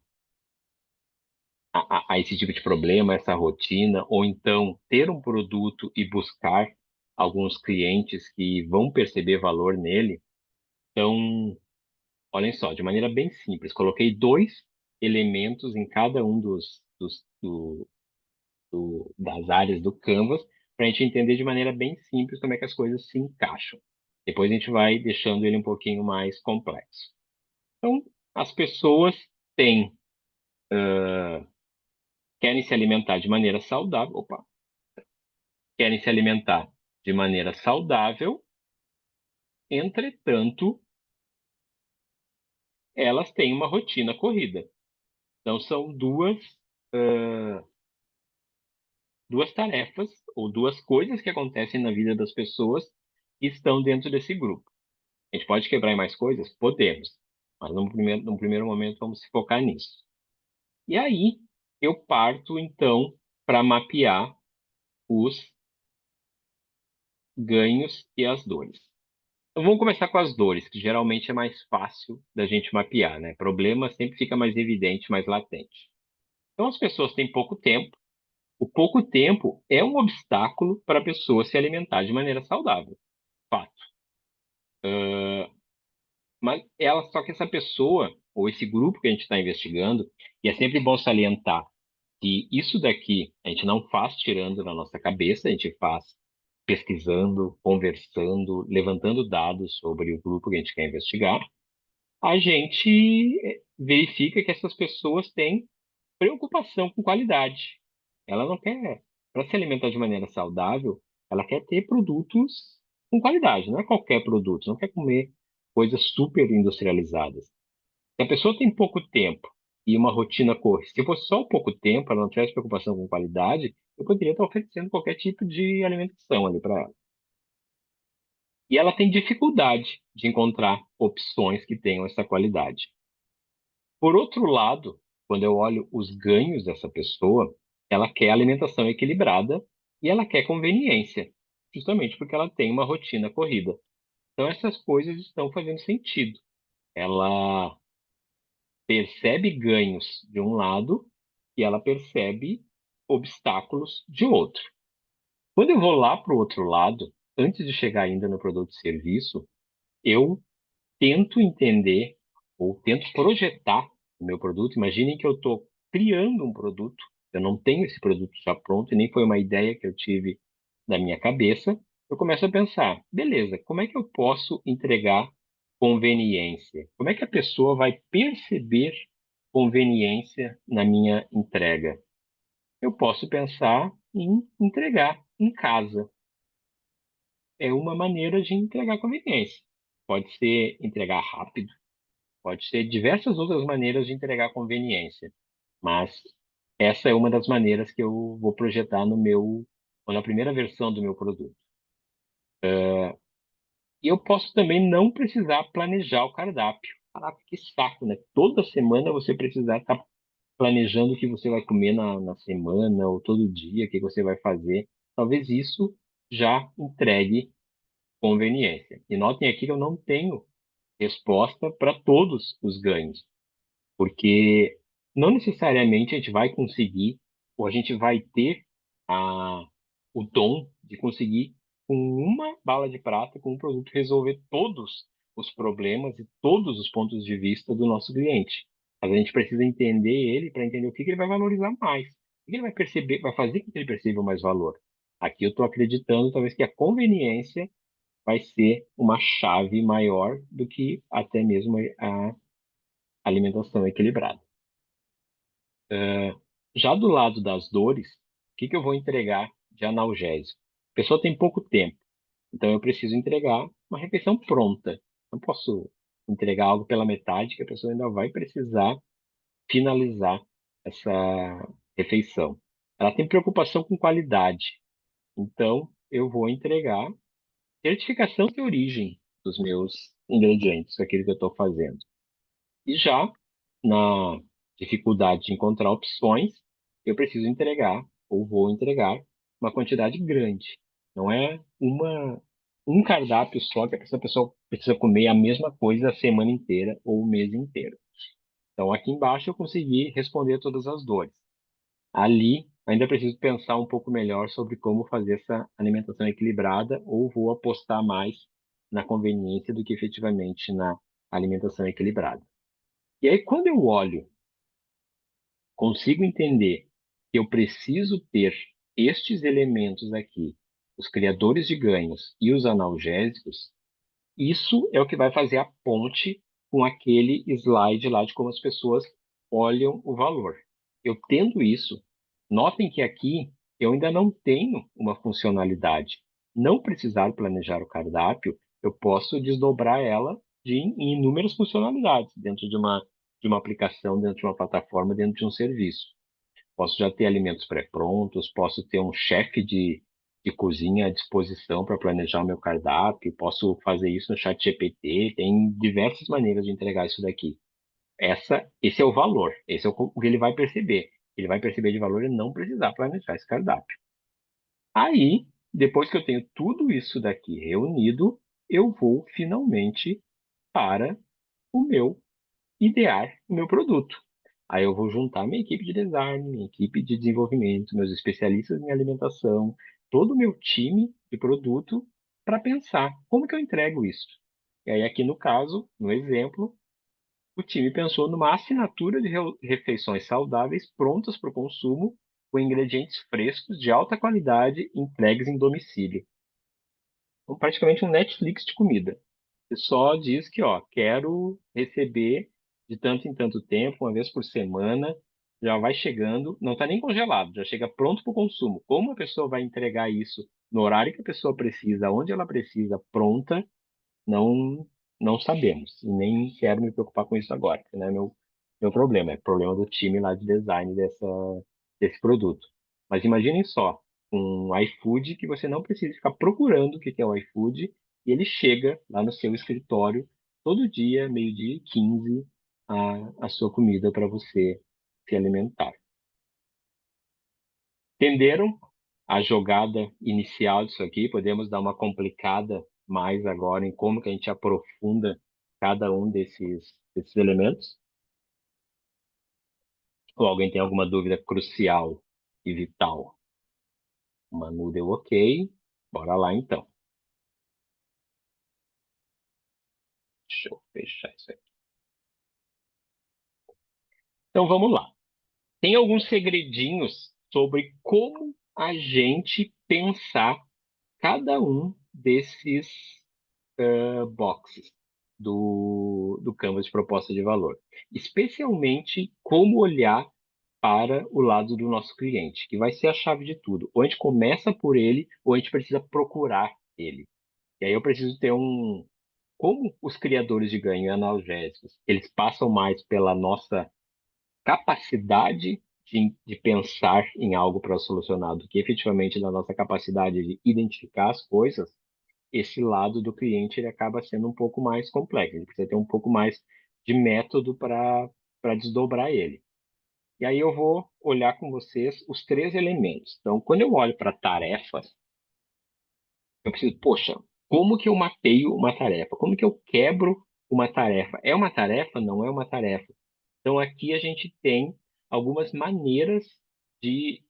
a esse tipo de problema, essa rotina, ou então ter um produto e buscar alguns clientes que vão perceber valor nele? Então, olhem só, de maneira bem simples, coloquei dois elementos em cada um das áreas do Canvas para a gente entender de maneira bem simples como é que as coisas se encaixam. Depois a gente vai deixando ele um pouquinho mais complexo. Então, as pessoas têm, querem se alimentar de maneira saudável. Opa, querem se alimentar de maneira saudável, entretanto, elas têm uma rotina corrida. Então, são duas tarefas ou duas coisas que acontecem na vida das pessoas que estão dentro desse grupo. A gente pode quebrar em mais coisas? Podemos. Mas num primeiro momento, vamos se focar nisso. E aí, eu parto, então, para mapear os ganhos e as dores. Então, vamos começar com as dores, que geralmente é mais fácil da gente mapear, né? Problema sempre fica mais evidente, mais latente. Então, as pessoas têm pouco tempo. O pouco tempo é um obstáculo para a pessoa se alimentar de maneira saudável. Fato. Mas só que essa pessoa, ou esse grupo que a gente está investigando, e é sempre bom salientar que isso daqui a gente não faz tirando na nossa cabeça, a gente faz pesquisando, conversando, levantando dados sobre o grupo que a gente quer investigar. A gente verifica que essas pessoas têm preocupação com qualidade. Ela não quer, para se alimentar de maneira saudável, ela quer ter produtos com qualidade, não é qualquer produto, não quer comer coisas super industrializadas. Se a pessoa tem pouco tempo e uma rotina corrida, se fosse só um pouco tempo, ela não tivesse preocupação com qualidade, eu poderia estar oferecendo qualquer tipo de alimentação ali para ela. E ela tem dificuldade de encontrar opções que tenham essa qualidade. Por outro lado, quando eu olho os ganhos dessa pessoa, ela quer alimentação equilibrada e ela quer conveniência, justamente porque ela tem uma rotina corrida. Então, essas coisas estão fazendo sentido. Ela percebe ganhos de um lado e ela percebe obstáculos de outro. Quando eu vou lá para o outro lado, antes de chegar ainda no produto e serviço, eu tento entender ou tento projetar o meu produto. Imaginem que eu estou criando um produto, eu não tenho esse produto já pronto, e nem foi uma ideia que eu tive na minha cabeça. Eu começo a pensar, beleza, como é que eu posso entregar conveniência? Como é que a pessoa vai perceber conveniência na minha entrega? Eu posso pensar em entregar em casa. É uma maneira de entregar conveniência. Pode ser entregar rápido, pode ser diversas outras maneiras de entregar conveniência, mas essa é uma das maneiras que eu vou projetar no meu, ou na primeira versão do meu produto. E eu posso também não precisar planejar o cardápio. Caraca, que saco, né? Toda semana você precisar estar planejando o que você vai comer na semana, ou todo dia, o que você vai fazer. Talvez isso já entregue conveniência. E notem aqui que eu não tenho resposta para todos os ganhos, porque não necessariamente a gente vai conseguir, ou a gente vai ter a, o dom de conseguir, com uma bala de prata, com um produto, resolver todos os problemas e todos os pontos de vista do nosso cliente. Mas a gente precisa entender ele para entender o que ele vai valorizar mais, o que ele vai perceber, vai fazer com que ele perceba mais valor. Aqui eu estou acreditando, talvez, que a conveniência vai ser uma chave maior do que até mesmo a alimentação equilibrada. Já do lado das dores, o que eu vou entregar de analgésico? A pessoa tem pouco tempo, então eu preciso entregar uma refeição pronta. Não posso entregar algo pela metade, que a pessoa ainda vai precisar finalizar essa refeição. Ela tem preocupação com qualidade, então eu vou entregar certificação de origem dos meus ingredientes, aquilo que eu estou fazendo. E já na dificuldade de encontrar opções, eu preciso entregar, ou vou entregar, uma quantidade grande. Não é um cardápio só que essa pessoa precisa comer a mesma coisa a semana inteira ou o mês inteiro. Então, aqui embaixo eu consegui responder todas as dores. Ali, ainda preciso pensar um pouco melhor sobre como fazer essa alimentação equilibrada, ou vou apostar mais na conveniência do que efetivamente na alimentação equilibrada. E aí, quando eu olho, consigo entender que eu preciso ter estes elementos aqui, os criadores de ganhos e os analgésicos, isso é o que vai fazer a ponte com aquele slide lá de como as pessoas olham o valor. Eu tendo isso, notem que aqui eu ainda não tenho uma funcionalidade. Não precisar planejar o cardápio, eu posso desdobrar ela em inúmeras funcionalidades dentro de uma aplicação, dentro de uma plataforma, dentro de um serviço. Posso já ter alimentos pré-prontos, posso ter um chefe de cozinha à disposição para planejar o meu cardápio, posso fazer isso no chat GPT, tem diversas maneiras de entregar isso daqui. Esse é o valor, esse é o que ele vai perceber. Ele vai perceber de valor e não precisar planejar esse cardápio. Aí, depois que eu tenho tudo isso daqui reunido, eu vou finalmente para o meu idear o meu produto. Aí eu vou juntar minha equipe de design, minha equipe de desenvolvimento, meus especialistas em alimentação, todo o meu time de produto para pensar como que eu entrego isso. E aí aqui no caso, no exemplo, o time pensou numa assinatura de refeições saudáveis prontas para o consumo, com ingredientes frescos de alta qualidade entregues em domicílio. Então, praticamente um Netflix de comida. Você só diz que, ó, quero receber de tanto em tanto tempo, uma vez por semana, já vai chegando, não está nem congelado, já chega pronto para o consumo. Como a pessoa vai entregar isso no horário que a pessoa precisa, onde ela precisa, pronta, não não sabemos. E nem quero me preocupar com isso agora, porque não é meu problema, é problema do time lá de design desse produto. Mas imaginem só, um iFood que você não precisa ficar procurando o que que é o iFood, e ele chega lá no seu escritório todo dia, 12h15, a sua comida para você se alimentar. Entenderam a jogada inicial disso aqui? Podemos dar uma complicada mais agora em como que a gente aprofunda cada um desses elementos? Ou alguém tem alguma dúvida crucial e vital? Manu deu ok. Bora lá então. Deixa eu fechar isso aqui. Então vamos lá. Tem alguns segredinhos sobre como a gente pensar cada um desses boxes do Canvas de proposta de valor. Especialmente como olhar para o lado do nosso cliente, que vai ser a chave de tudo. Ou a gente começa por ele, ou a gente precisa procurar ele. E aí eu preciso ter um... Como os criadores de ganho e analgésicos, eles passam mais pela nossa capacidade de pensar em algo para solucionar do que efetivamente da nossa capacidade de identificar as coisas, esse lado do cliente ele acaba sendo um pouco mais complexo. Ele precisa ter um pouco mais de método para desdobrar ele. E aí eu vou olhar com vocês os três elementos. Então, quando eu olho para tarefas, eu preciso, poxa, como que eu mapeio uma tarefa? Como que eu quebro uma tarefa? É uma tarefa? Não é uma tarefa? Então, aqui a gente tem algumas maneiras de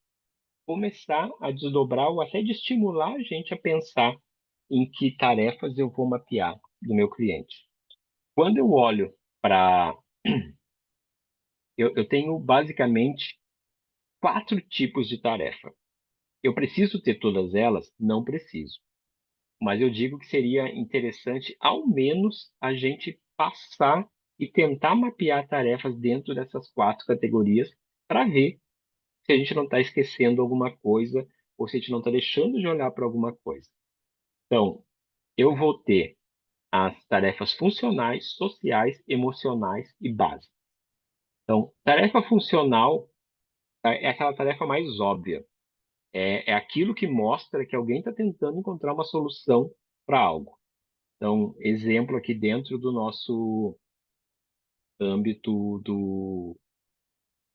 começar a desdobrar ou até de estimular a gente a pensar em que tarefas eu vou mapear do meu cliente. Quando eu olho para... Eu tenho basicamente 4 tipos de tarefa. Eu preciso ter todas elas? Não preciso. Mas eu digo que seria interessante, ao menos, a gente passar e tentar mapear tarefas dentro dessas 4 categorias para ver se a gente não está esquecendo alguma coisa ou se a gente não está deixando de olhar para alguma coisa. Então, eu vou ter as tarefas funcionais, sociais, emocionais e básicas. Então, tarefa funcional é aquela tarefa mais óbvia. É aquilo que mostra que alguém está tentando encontrar uma solução para algo. Então, exemplo aqui dentro do nosso âmbito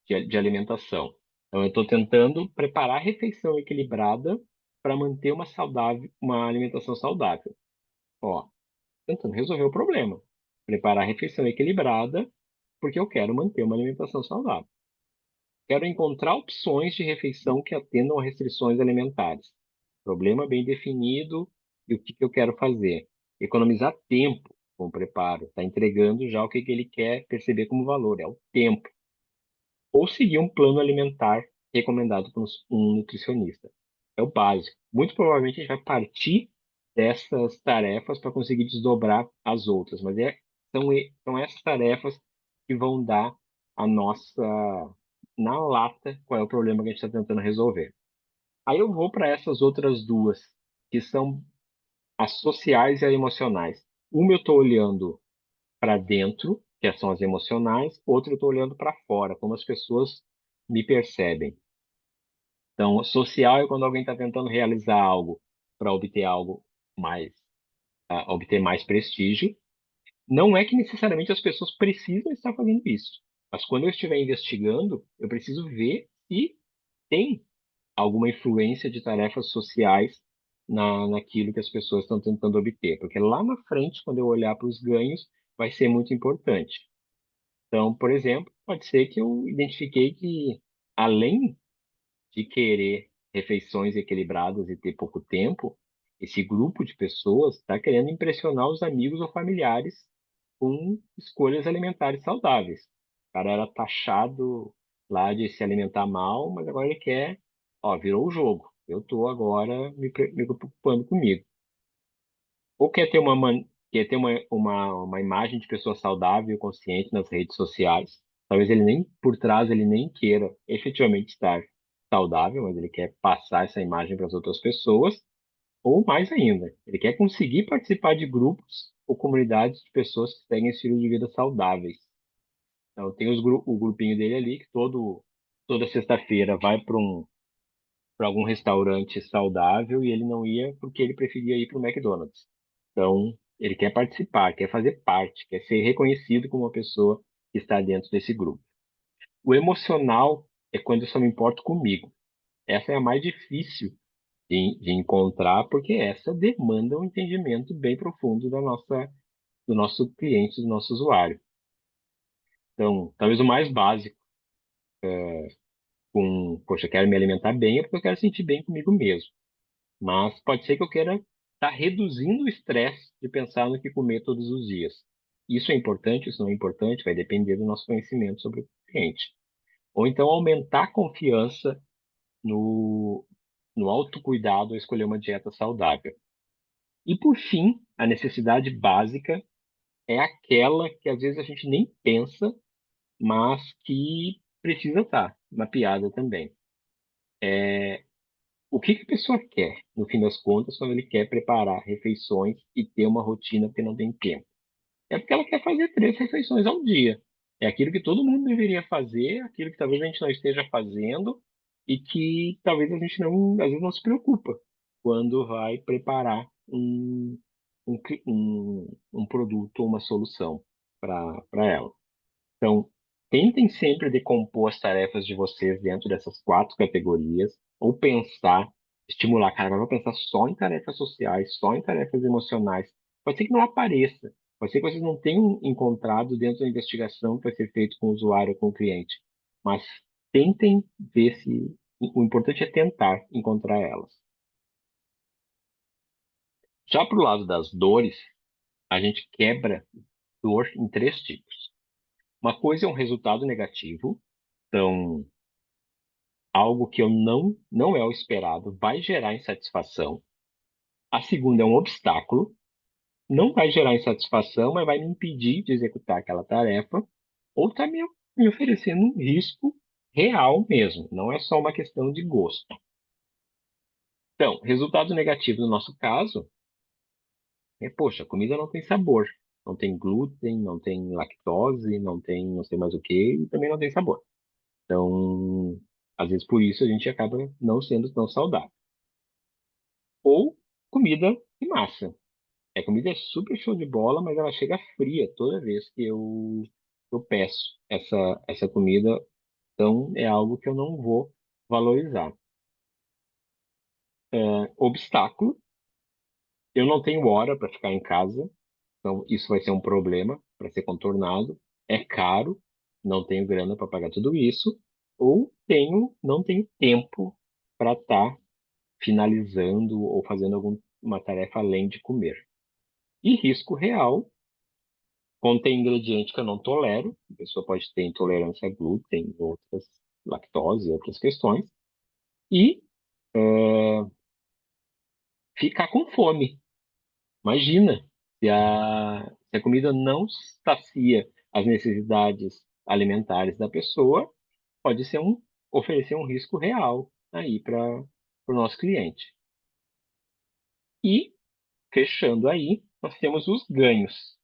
de alimentação. Então, eu estou tentando preparar a refeição equilibrada para manter uma alimentação saudável. Ó, tentando resolver o problema. Preparar a refeição equilibrada porque eu quero manter uma alimentação saudável. Quero encontrar opções de refeição que atendam a restrições alimentares. Problema bem definido e o que eu quero fazer. Economizar tempo com o preparo. Está entregando já o que ele quer perceber como valor, é o tempo. Ou seguir um plano alimentar recomendado por um nutricionista. É o básico. Muito provavelmente a gente vai partir dessas tarefas para conseguir desdobrar as outras, mas são essas tarefas que vão dar a nossa, na lata, qual é o problema que a gente está tentando resolver. Aí eu vou para essas outras duas, que são as sociais e as emocionais. Uma eu estou olhando para dentro, que são as emocionais, outra eu estou olhando para fora, como as pessoas me percebem. Então, social é quando alguém está tentando realizar algo para obter algo mais, obter mais prestígio. Não é que necessariamente as pessoas precisam estar fazendo isso, mas quando eu estiver investigando, eu preciso ver se tem alguma influência de tarefas sociais naquilo que as pessoas estão tentando obter, porque lá na frente, quando eu olhar para os ganhos, vai ser muito importante. Então, por exemplo, pode ser que eu identifiquei que, além de querer refeições equilibradas e ter pouco tempo, esse grupo de pessoas está querendo impressionar os amigos ou familiares com escolhas alimentares saudáveis. O cara era taxado lá de se alimentar mal, mas agora ele quer, ó, virou o jogo. Eu estou agora me preocupando comigo. Ou quer ter uma imagem de pessoa saudável e consciente nas redes sociais. Talvez ele nem, por trás, ele nem queira efetivamente estar saudável, mas ele quer passar essa imagem para as outras pessoas. Ou mais ainda, ele quer conseguir participar de grupos ou comunidades de pessoas que seguem estilos de vida saudáveis. Então, tem o grupinho dele ali que toda sexta-feira vai para algum restaurante saudável e ele não ia porque ele preferia ir para o McDonald's. Então, ele quer participar, quer fazer parte, quer ser reconhecido como uma pessoa que está dentro desse grupo. O emocional é quando eu só me importo comigo. Essa é a mais difícil de encontrar, porque essa demanda um entendimento bem profundo do nosso cliente, do nosso usuário. Então, talvez o mais básico, poxa, eu quero me alimentar bem, é porque eu quero sentir bem comigo mesmo. Mas pode ser que eu queira estar reduzindo o estresse de pensar no que comer todos os dias. Isso é importante, isso não é importante, vai depender do nosso conhecimento sobre o cliente. Ou então aumentar a confiança no, no autocuidado ao escolher uma dieta saudável. E por fim, a necessidade básica é aquela que às vezes a gente nem pensa, mas que precisa estar mapeada também. O que que a pessoa quer, no fim das contas, quando ele quer preparar refeições e ter uma rotina porque não tem tempo? É porque ela quer fazer 3 refeições ao dia. É aquilo que todo mundo deveria fazer, aquilo que talvez a gente não esteja fazendo e que talvez a gente não, às vezes não se preocupa quando vai preparar um produto ou uma solução para ela. Então, tentem sempre decompor as tarefas de vocês dentro dessas 4 categorias, ou pensar, estimular, cara, agora eu vou pensar só em tarefas sociais, só em tarefas emocionais. Pode ser que não apareça, pode ser que vocês não tenham encontrado dentro da investigação que vai ser feito com o usuário ou com o cliente, mas tentem ver se. O importante é tentar encontrar elas. Já para o lado das dores, a gente quebra dor em 3 tipos. Uma coisa é um resultado negativo, então algo que eu não é o esperado, vai gerar insatisfação. A segunda é um obstáculo, não vai gerar insatisfação, mas vai me impedir de executar aquela tarefa, ou está me oferecendo um risco real mesmo, não é só uma questão de gosto. Então, resultado negativo no nosso caso é, poxa, a comida não tem sabor, não tem glúten, não tem lactose, não tem não sei mais o que, e também não tem sabor. Então, às vezes por isso a gente acaba não sendo tão saudável. Ou comida em massa. A comida é super show de bola, mas ela chega fria toda vez que eu peço essa comida. Então, é algo que eu não vou valorizar. Obstáculo. Eu não tenho hora para ficar em casa, então isso vai ser um problema para ser contornado. É caro, não tenho grana para pagar tudo isso. Ou não tenho tempo para estar finalizando ou fazendo alguma tarefa além de comer. E risco real, contém ingrediente que eu não tolero, a pessoa pode ter intolerância a glúten, outras lactose, outras questões, e ficar com fome. Imagina, se a comida não sacia as necessidades alimentares da pessoa, pode ser oferecer um risco real aí para o nosso cliente. E, fechando aí, nós temos os ganhos.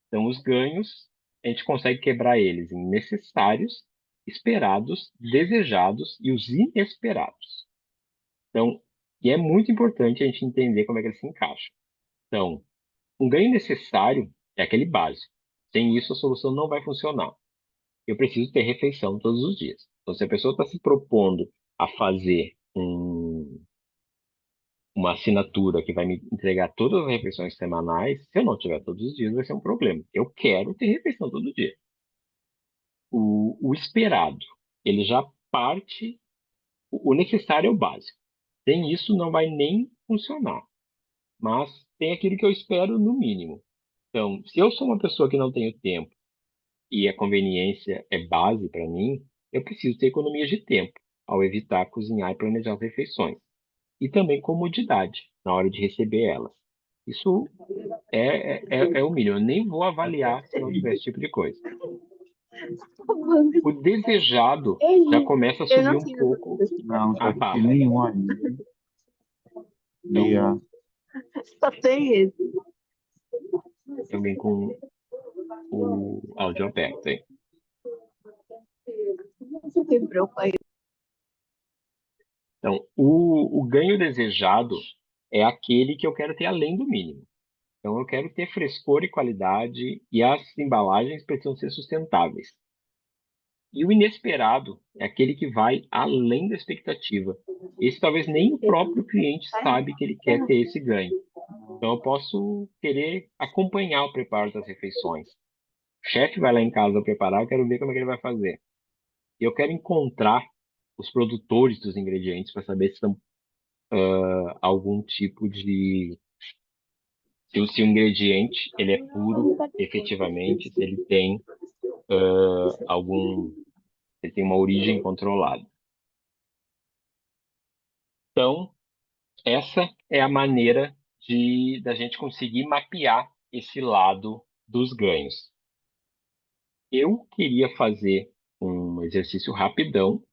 Então, os ganhos, a gente consegue quebrar eles em necessários, esperados, desejados e os inesperados. Então, e é muito importante a gente entender como é que eles se encaixam. Então, um ganho necessário é aquele básico. Sem isso, a solução não vai funcionar. Eu preciso ter refeição todos os dias. Então, se a pessoa está se propondo a fazer uma assinatura que vai me entregar todas as refeições semanais, se eu não tiver todos os dias, vai ser um problema. Eu quero ter refeição todo dia. O esperado, ele já parte, o necessário é o básico. Sem isso, não vai nem funcionar. Mas tem aquilo que eu espero no mínimo. Então, se eu sou uma pessoa que não tenho tempo e a conveniência é base para mim, eu preciso ter economia de tempo ao evitar cozinhar e planejar as refeições. E também comodidade na hora de receber elas. Isso é o mínimo. Eu nem vou avaliar se não tiver esse tipo de coisa. O desejado já começa a subir um pouco Não, a tá barra. nenhum ainda. Então, E, Só tem esse. Alguém com o áudio aberto aí. Você quebrou, pai. Então, o ganho desejado é aquele que eu quero ter além do mínimo. Então, eu quero ter frescor e qualidade e as embalagens precisam ser sustentáveis. E o inesperado é aquele que vai além da expectativa. Esse talvez nem o próprio cliente sabe que ele quer ter esse ganho. Então, eu posso querer acompanhar o preparo das refeições. O chefe vai lá em casa preparar, eu quero ver como é que ele vai fazer. E eu quero encontrar os produtores dos ingredientes para saber se são algum tipo de se o ingrediente ele é puro, efetivamente, se ele tem algum, se ele tem uma origem controlada. Então, essa é a maneira da gente conseguir mapear esse lado dos ganhos. Eu queria fazer um exercício rapidão.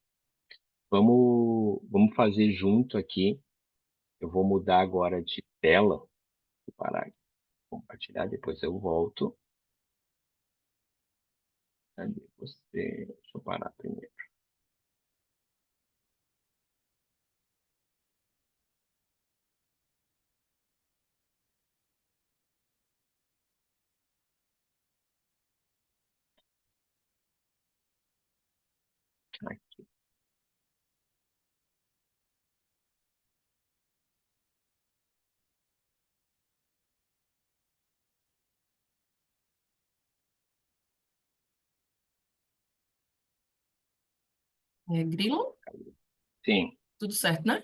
Vamos fazer junto aqui. Eu vou mudar agora de tela. Vou parar de compartilhar, depois eu volto. Cadê você? Deixa eu parar primeiro. Aqui. Grilo? Sim, Tudo certo, né?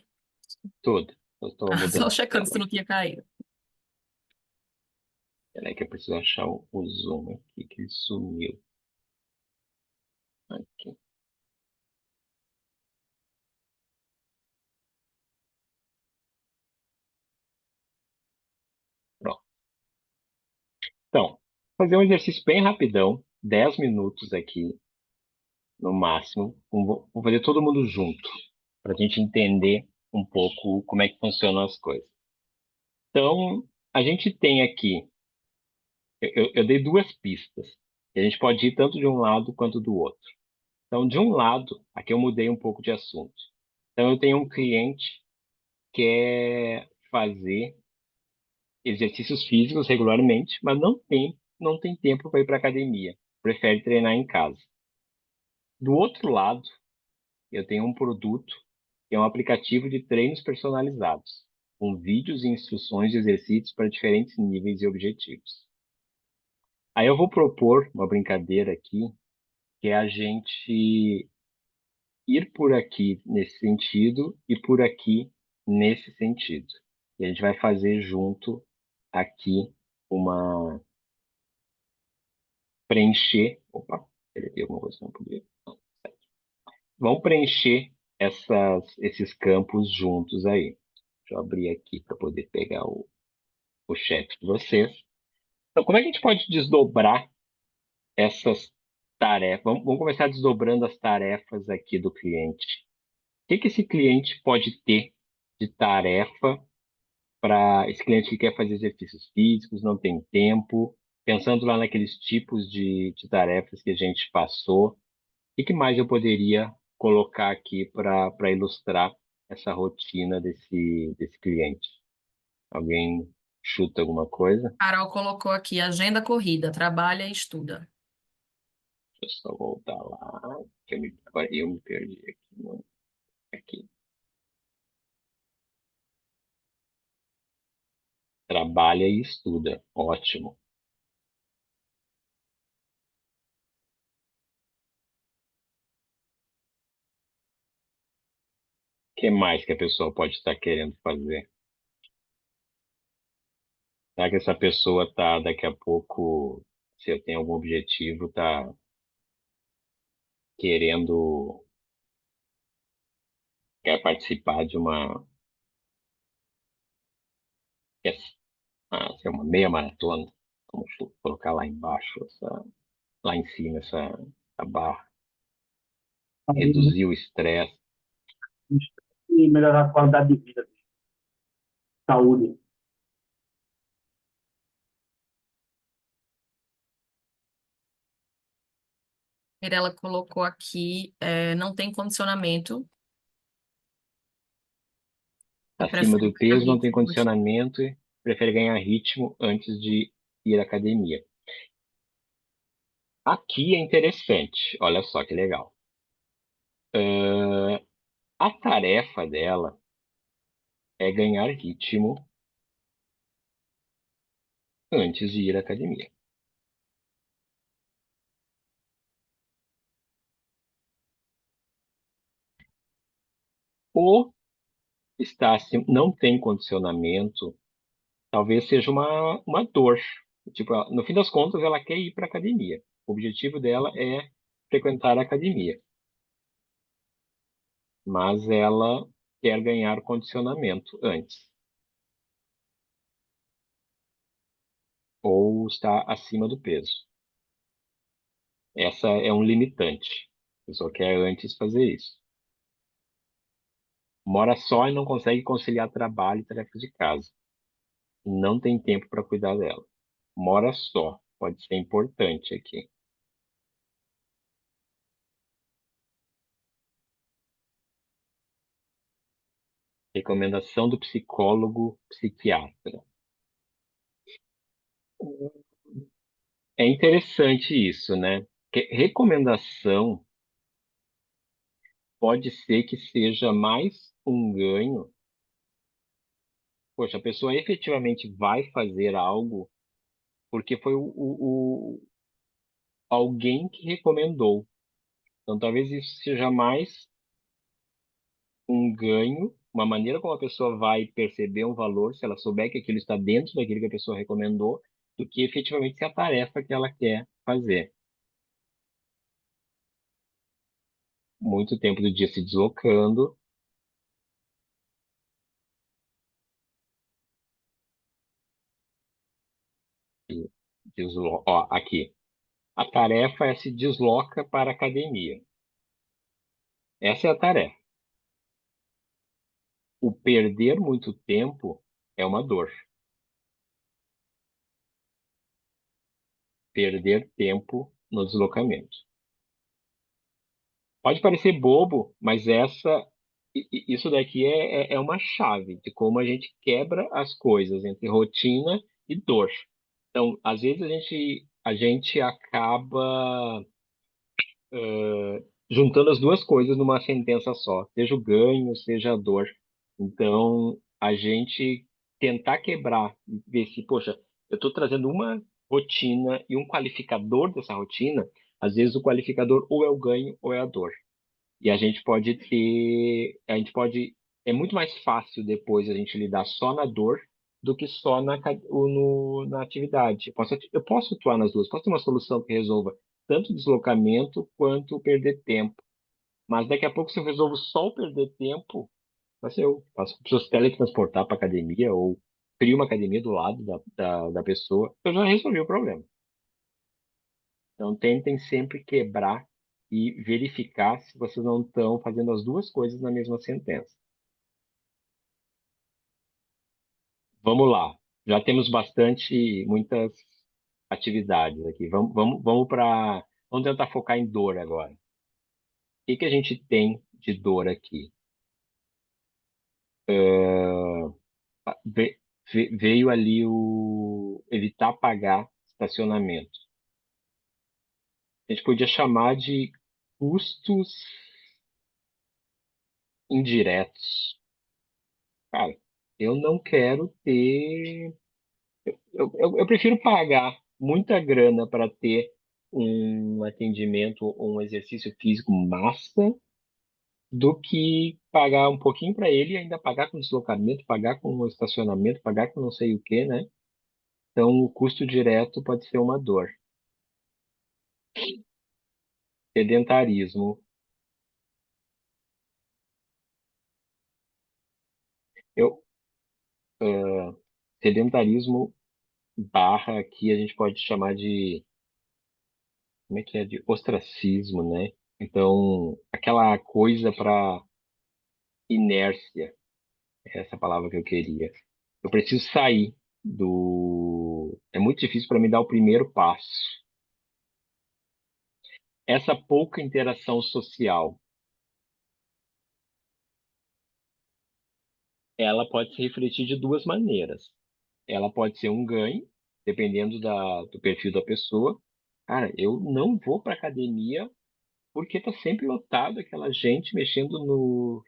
tudo. Eu estou mudando Só de checando se tela não aqui. tinha caído. Peraí que eu preciso achar o zoom aqui, que ele sumiu. Aqui. Pronto. Então, fazer um exercício bem rapidão, 10 minutos aqui, no máximo. Vamos fazer todo mundo junto, para a gente entender um pouco como é que funcionam as coisas. Então, a gente tem aqui, eu dei duas pistas, e a gente pode ir tanto de um lado quanto do outro. Então, de um lado, aqui eu mudei um pouco de assunto. Então, eu tenho um cliente que quer fazer exercícios físicos regularmente, mas não tem tempo para ir para academia. Prefere treinar em casa. Do outro lado, eu tenho um produto que é um aplicativo de treinos personalizados, com vídeos e instruções de exercícios para diferentes níveis e objetivos. Aí eu vou propor uma brincadeira aqui, que é a gente ir por aqui nesse sentido e por aqui nesse sentido. E a gente vai fazer junto aqui uma preencher. Opa, perdi alguma coisa que não podia. Não, certo. Vamos preencher esses campos juntos aí. Deixa eu abrir aqui para poder pegar o chat de vocês. Então, como é que a gente pode desdobrar essas tarefas? Vamos começar desdobrando as tarefas aqui do cliente. O que esse cliente pode ter de tarefa para esse cliente que quer fazer exercícios físicos, não tem tempo, pensando lá naqueles tipos de tarefas que a gente passou, o que mais eu poderia colocar aqui para ilustrar essa rotina desse cliente? Alguém chuta alguma coisa? Carol colocou aqui, agenda corrida, trabalha e estuda. Deixa eu só voltar lá, que agora eu me perdi aqui. Aqui. Trabalha e estuda. Ótimo. O que mais que a pessoa pode estar querendo fazer? Será que essa pessoa tá daqui a pouco, se eu tenho algum objetivo, tá querendo, quer participar de uma, quer, ser uma meia maratona? Vamos colocar lá embaixo, lá em cima, essa barra. Reduzir o estresse. E melhorar a qualidade de vida, saúde. Mirella colocou aqui, não tem condicionamento e Acima prefere do ganhar peso, não tem ritmo. condicionamento e prefere ganhar ritmo antes de ir à academia. Aqui é interessante, olha só que legal. A tarefa dela é ganhar ritmo antes de ir à academia. Ou não tem condicionamento, talvez seja uma dor. Tipo, no fim das contas, ela quer ir para a academia. O objetivo dela é frequentar a academia, mas ela quer ganhar condicionamento antes. Ou está acima do peso. Essa é um limitante. A pessoa quer antes fazer isso. Mora só e não consegue conciliar trabalho e tarefas de casa. Não tem tempo para cuidar dela. Mora só. Pode ser importante aqui. Recomendação do psicólogo psiquiatra. É interessante isso, né? Porque recomendação pode ser que seja mais um ganho. Poxa, a pessoa efetivamente vai fazer algo porque foi alguém que recomendou. Então, talvez isso seja mais um ganho, uma maneira como a pessoa vai perceber um valor, se ela souber que aquilo está dentro daquilo que a pessoa recomendou, do que efetivamente se a tarefa que ela quer fazer. Muito tempo do dia se deslocando. Ó, aqui. A tarefa é se desloca para a academia. Essa é a tarefa. O perder muito tempo é uma dor. Perder tempo no deslocamento. Pode parecer bobo, mas isso daqui é uma chave de como a gente quebra as coisas entre rotina e dor. Então, às vezes a gente acaba juntando as duas coisas numa sentença só, seja o ganho, seja a dor. Então, a gente tentar quebrar e ver se, poxa, eu estou trazendo uma rotina e um qualificador dessa rotina, às vezes o qualificador ou é o ganho ou é a dor. E é muito mais fácil depois a gente lidar só na dor do que só na atividade. Eu posso atuar nas duas, posso ter uma solução que resolva tanto o deslocamento quanto o perder tempo. Mas daqui a pouco, se eu resolvo só o perder tempo, vai ser eu faço pessoas teletransportar para academia ou crio uma academia do lado da pessoa, eu já resolvi o problema. Então, tentem sempre quebrar e verificar se vocês não estão fazendo as duas coisas na mesma sentença. Vamos lá. Já temos muitas atividades aqui. Vamos tentar focar em dor agora. O que a gente tem de dor aqui? Ve- Veio ali o evitar pagar estacionamento. A gente podia chamar de custos indiretos. Cara, eu não quero ter. Eu prefiro pagar muita grana para ter um atendimento ou um exercício físico massa do que pagar um pouquinho para ele e ainda pagar com deslocamento, pagar com estacionamento, pagar com não sei o que, né? Então, o custo direto pode ser uma dor. Sedentarismo. Eu, sedentarismo barra aqui a gente pode chamar de, como é que é? De ostracismo, né? Então, aquela coisa para inércia, essa palavra que eu queria. Eu preciso sair do. É muito difícil para mim dar o primeiro passo. essa pouca interação social, ela pode se refletir de duas maneiras. Ela pode ser um ganho, dependendo do perfil da pessoa. Cara, eu não vou para academia porque tá sempre lotado aquela gente mexendo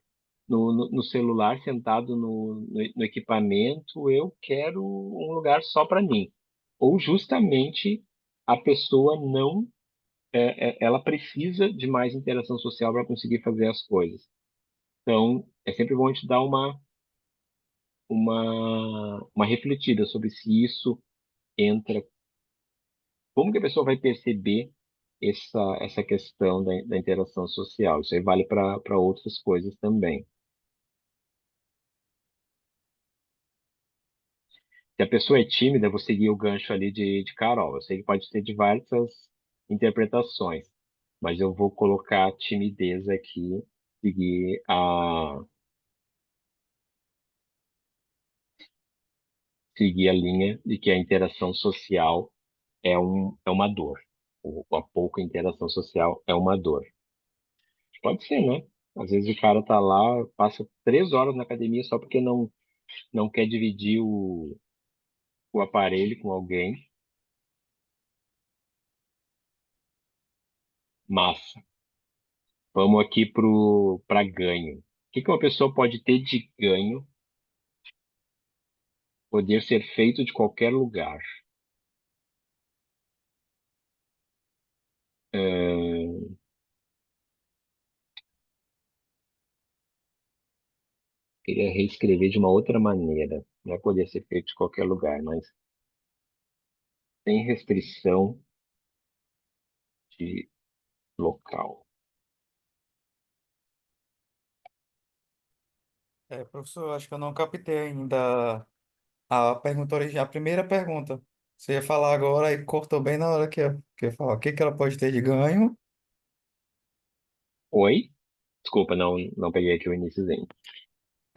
no celular, sentado no equipamento. Eu quero um lugar só para mim. Ou justamente a pessoa não, ela precisa de mais interação social para conseguir fazer as coisas. Então, é sempre bom a gente dar uma refletida sobre se isso entra, como que a pessoa vai perceber essa questão da interação social. Isso aí vale para outras coisas também. Se a pessoa é tímida, eu vou seguir o gancho ali de Carol. Eu sei que pode ter diversas interpretações, mas eu vou colocar a timidez aqui, seguir seguir a linha de que a interação social é uma dor. A pouca interação social é uma dor. Pode ser, né? Às vezes o cara tá lá, passa 3 horas na academia só porque não quer dividir o aparelho com alguém. Massa. Vamos aqui para ganho. O que que uma pessoa pode ter de ganho? Poder ser feito de qualquer lugar. Ahn, Queria reescrever de uma outra maneira. Não é poder ser feito de qualquer lugar, mas sem restrição de local. Professor, acho que eu não captei ainda a pergunta original, a primeira pergunta. Você ia falar agora e cortou bem na hora que eu ia falar. O que que ela pode ter de ganho? Oi? Desculpa, não peguei aqui o iniciozinho.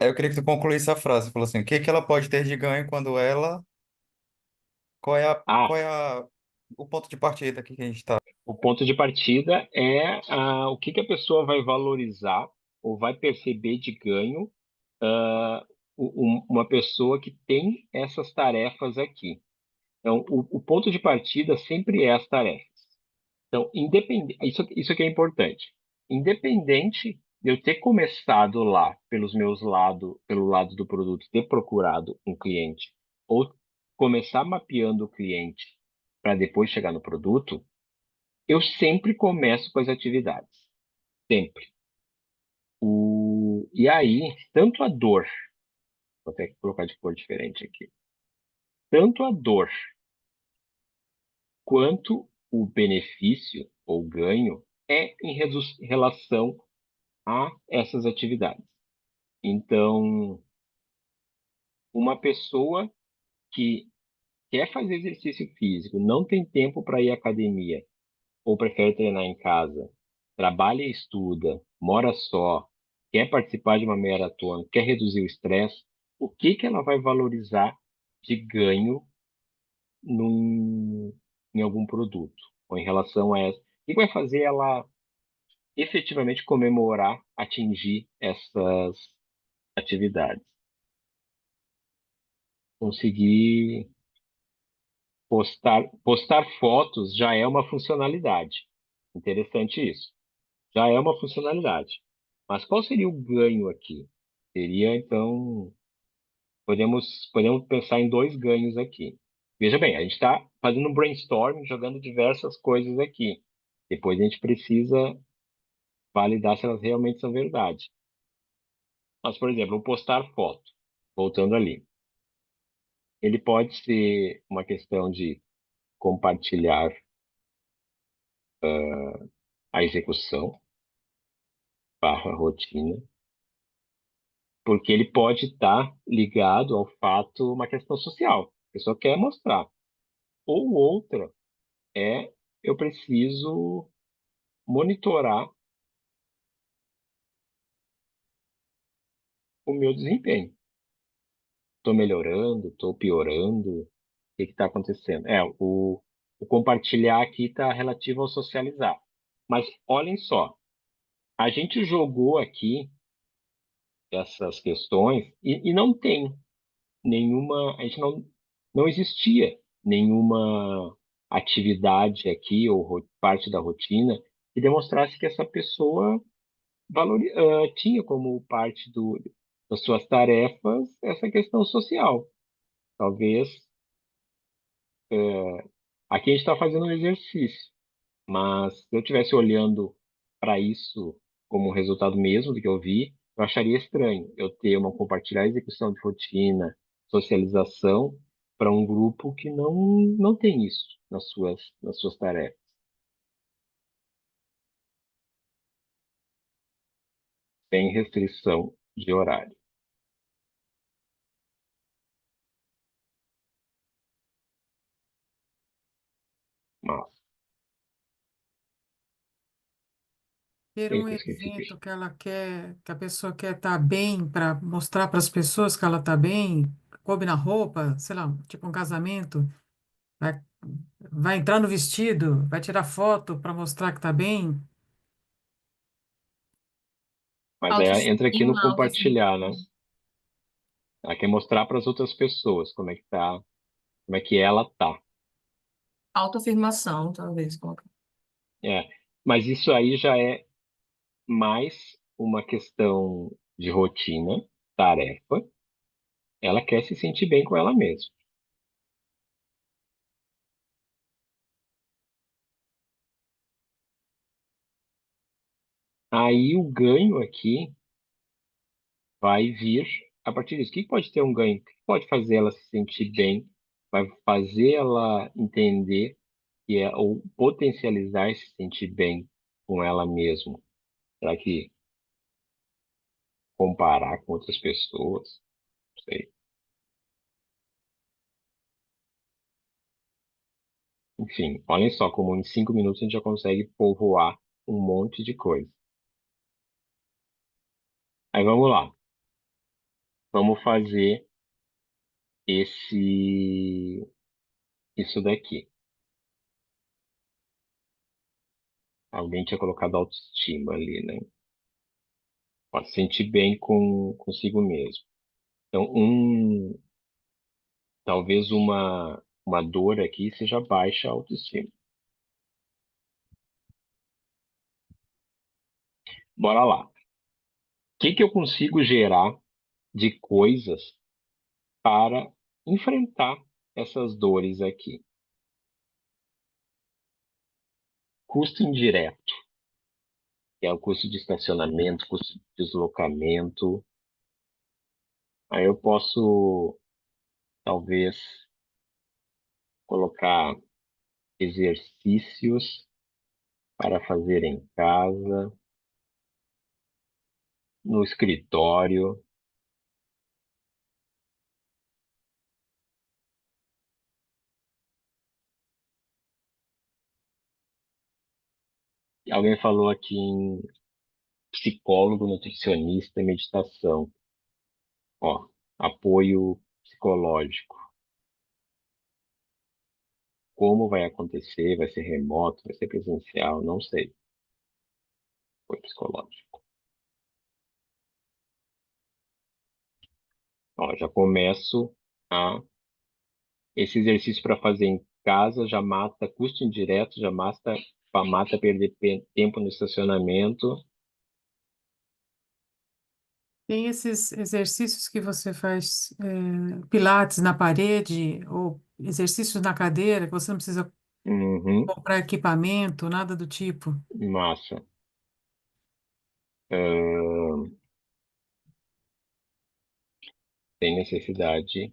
Eu queria que tu concluísse a frase. Você falou assim, o que que ela pode ter de ganho quando ela... Ah, qual é o ponto de partida aqui que a gente está? o ponto de partida é o que que a pessoa vai valorizar ou vai perceber de ganho, ah, uma pessoa que tem essas tarefas aqui. Então, o ponto de partida sempre é as tarefas. Então, isso aqui é importante. Independente de eu ter começado lá pelo lado do produto, ter procurado um cliente, ou começar mapeando o cliente para depois chegar no produto, eu sempre começo com as atividades. Sempre. E aí, tanto a dor, vou até colocar de cor diferente aqui, tanto a dor quanto o benefício ou ganho é em relação a essas atividades. Então, uma pessoa que quer fazer exercício físico, não tem tempo para ir à academia, ou prefere treinar em casa, trabalha e estuda, mora só, quer participar de uma maratona, quer reduzir o estresse, o que que ela vai valorizar de ganho num, em algum produto? Ou em relação a essa? O que vai fazer ela efetivamente comemorar, atingir essas atividades? Conseguir postar fotos já é uma funcionalidade. Interessante isso. Já é uma funcionalidade. Mas qual seria o ganho aqui? Seria, então, podemos pensar em dois ganhos aqui. Veja bem, a gente está fazendo um brainstorm, jogando diversas coisas aqui. Depois a gente precisa validar se elas realmente são verdade. Mas, por exemplo, o postar foto, voltando ali, ele pode ser uma questão de compartilhar a execução barra rotina, porque ele pode estar ligado ao fato, uma questão social. A pessoa quer mostrar. Ou outra é, eu preciso monitorar o meu desempenho. Estou melhorando, estou piorando, o que está acontecendo? O compartilhar aqui está relativo ao socializar. Mas olhem só, a gente jogou aqui essas questões e não tem nenhuma, a gente não existia nenhuma atividade aqui ou parte da rotina que demonstrasse que essa pessoa tinha como parte das suas tarefas essa questão social. Talvez aqui a gente está fazendo um exercício, mas se eu estivesse olhando para isso como um resultado mesmo do que eu vi, eu acharia estranho eu ter uma compartilhar execução de rotina, socialização para um grupo que não tem isso nas suas tarefas. Sem restrição de horário. Mas, Ter um eita, esqueci o evento que. que ela quer, que a pessoa quer estar bem para mostrar para as pessoas que ela está bem, coube na roupa, sei lá, tipo um casamento, vai, vai entrar no vestido, vai tirar foto para mostrar que está bem. Mas aí entra aqui no Autoestima, compartilhar, né? autoafirmação. Ela quer mostrar para as outras pessoas como é que tá, como é que ela tá. Autoafirmação, talvez. É. Mas isso aí já é mais uma questão de rotina, tarefa. Ela quer se sentir bem com ela mesma. Aí o ganho aqui vai vir a partir disso. O que pode ter um ganho? O que pode fazer ela se sentir bem? Vai fazer ela entender ou potencializar se sentir bem com ela mesma. Será que comparar com outras pessoas? Não sei. Enfim, olhem só como em 5 minutos a gente já consegue povoar um monte de coisa. Aí vamos lá. Vamos fazer isso daqui. Alguém tinha colocado autoestima ali, né? Pode se sentir bem consigo mesmo. Então, talvez uma dor aqui seja baixa autoestima. Bora lá. O que eu consigo gerar de coisas para enfrentar essas dores aqui? Custo indireto, que é o custo de estacionamento, custo de deslocamento. Aí eu posso, talvez, colocar exercícios para fazer em casa, no escritório. Alguém falou aqui em psicólogo, nutricionista e meditação. Ó, apoio psicológico. Como vai acontecer? Vai ser remoto? Vai ser presencial? Não sei. Apoio psicológico. Ó, já começo a... Esse exercício para fazer em casa já mata custo indireto, já mata perder tempo no estacionamento. Tem esses exercícios que você faz, pilates na parede ou exercícios na cadeira, que você não precisa Uhum, comprar equipamento, nada do tipo. massa. Ahn, tem necessidade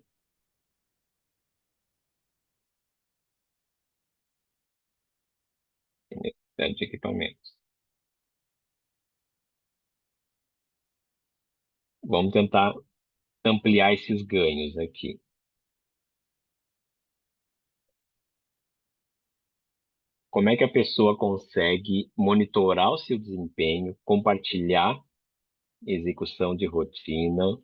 de equipamentos. Vamos tentar ampliar esses ganhos aqui. Como é que a pessoa consegue monitorar o seu desempenho, compartilhar execução de rotina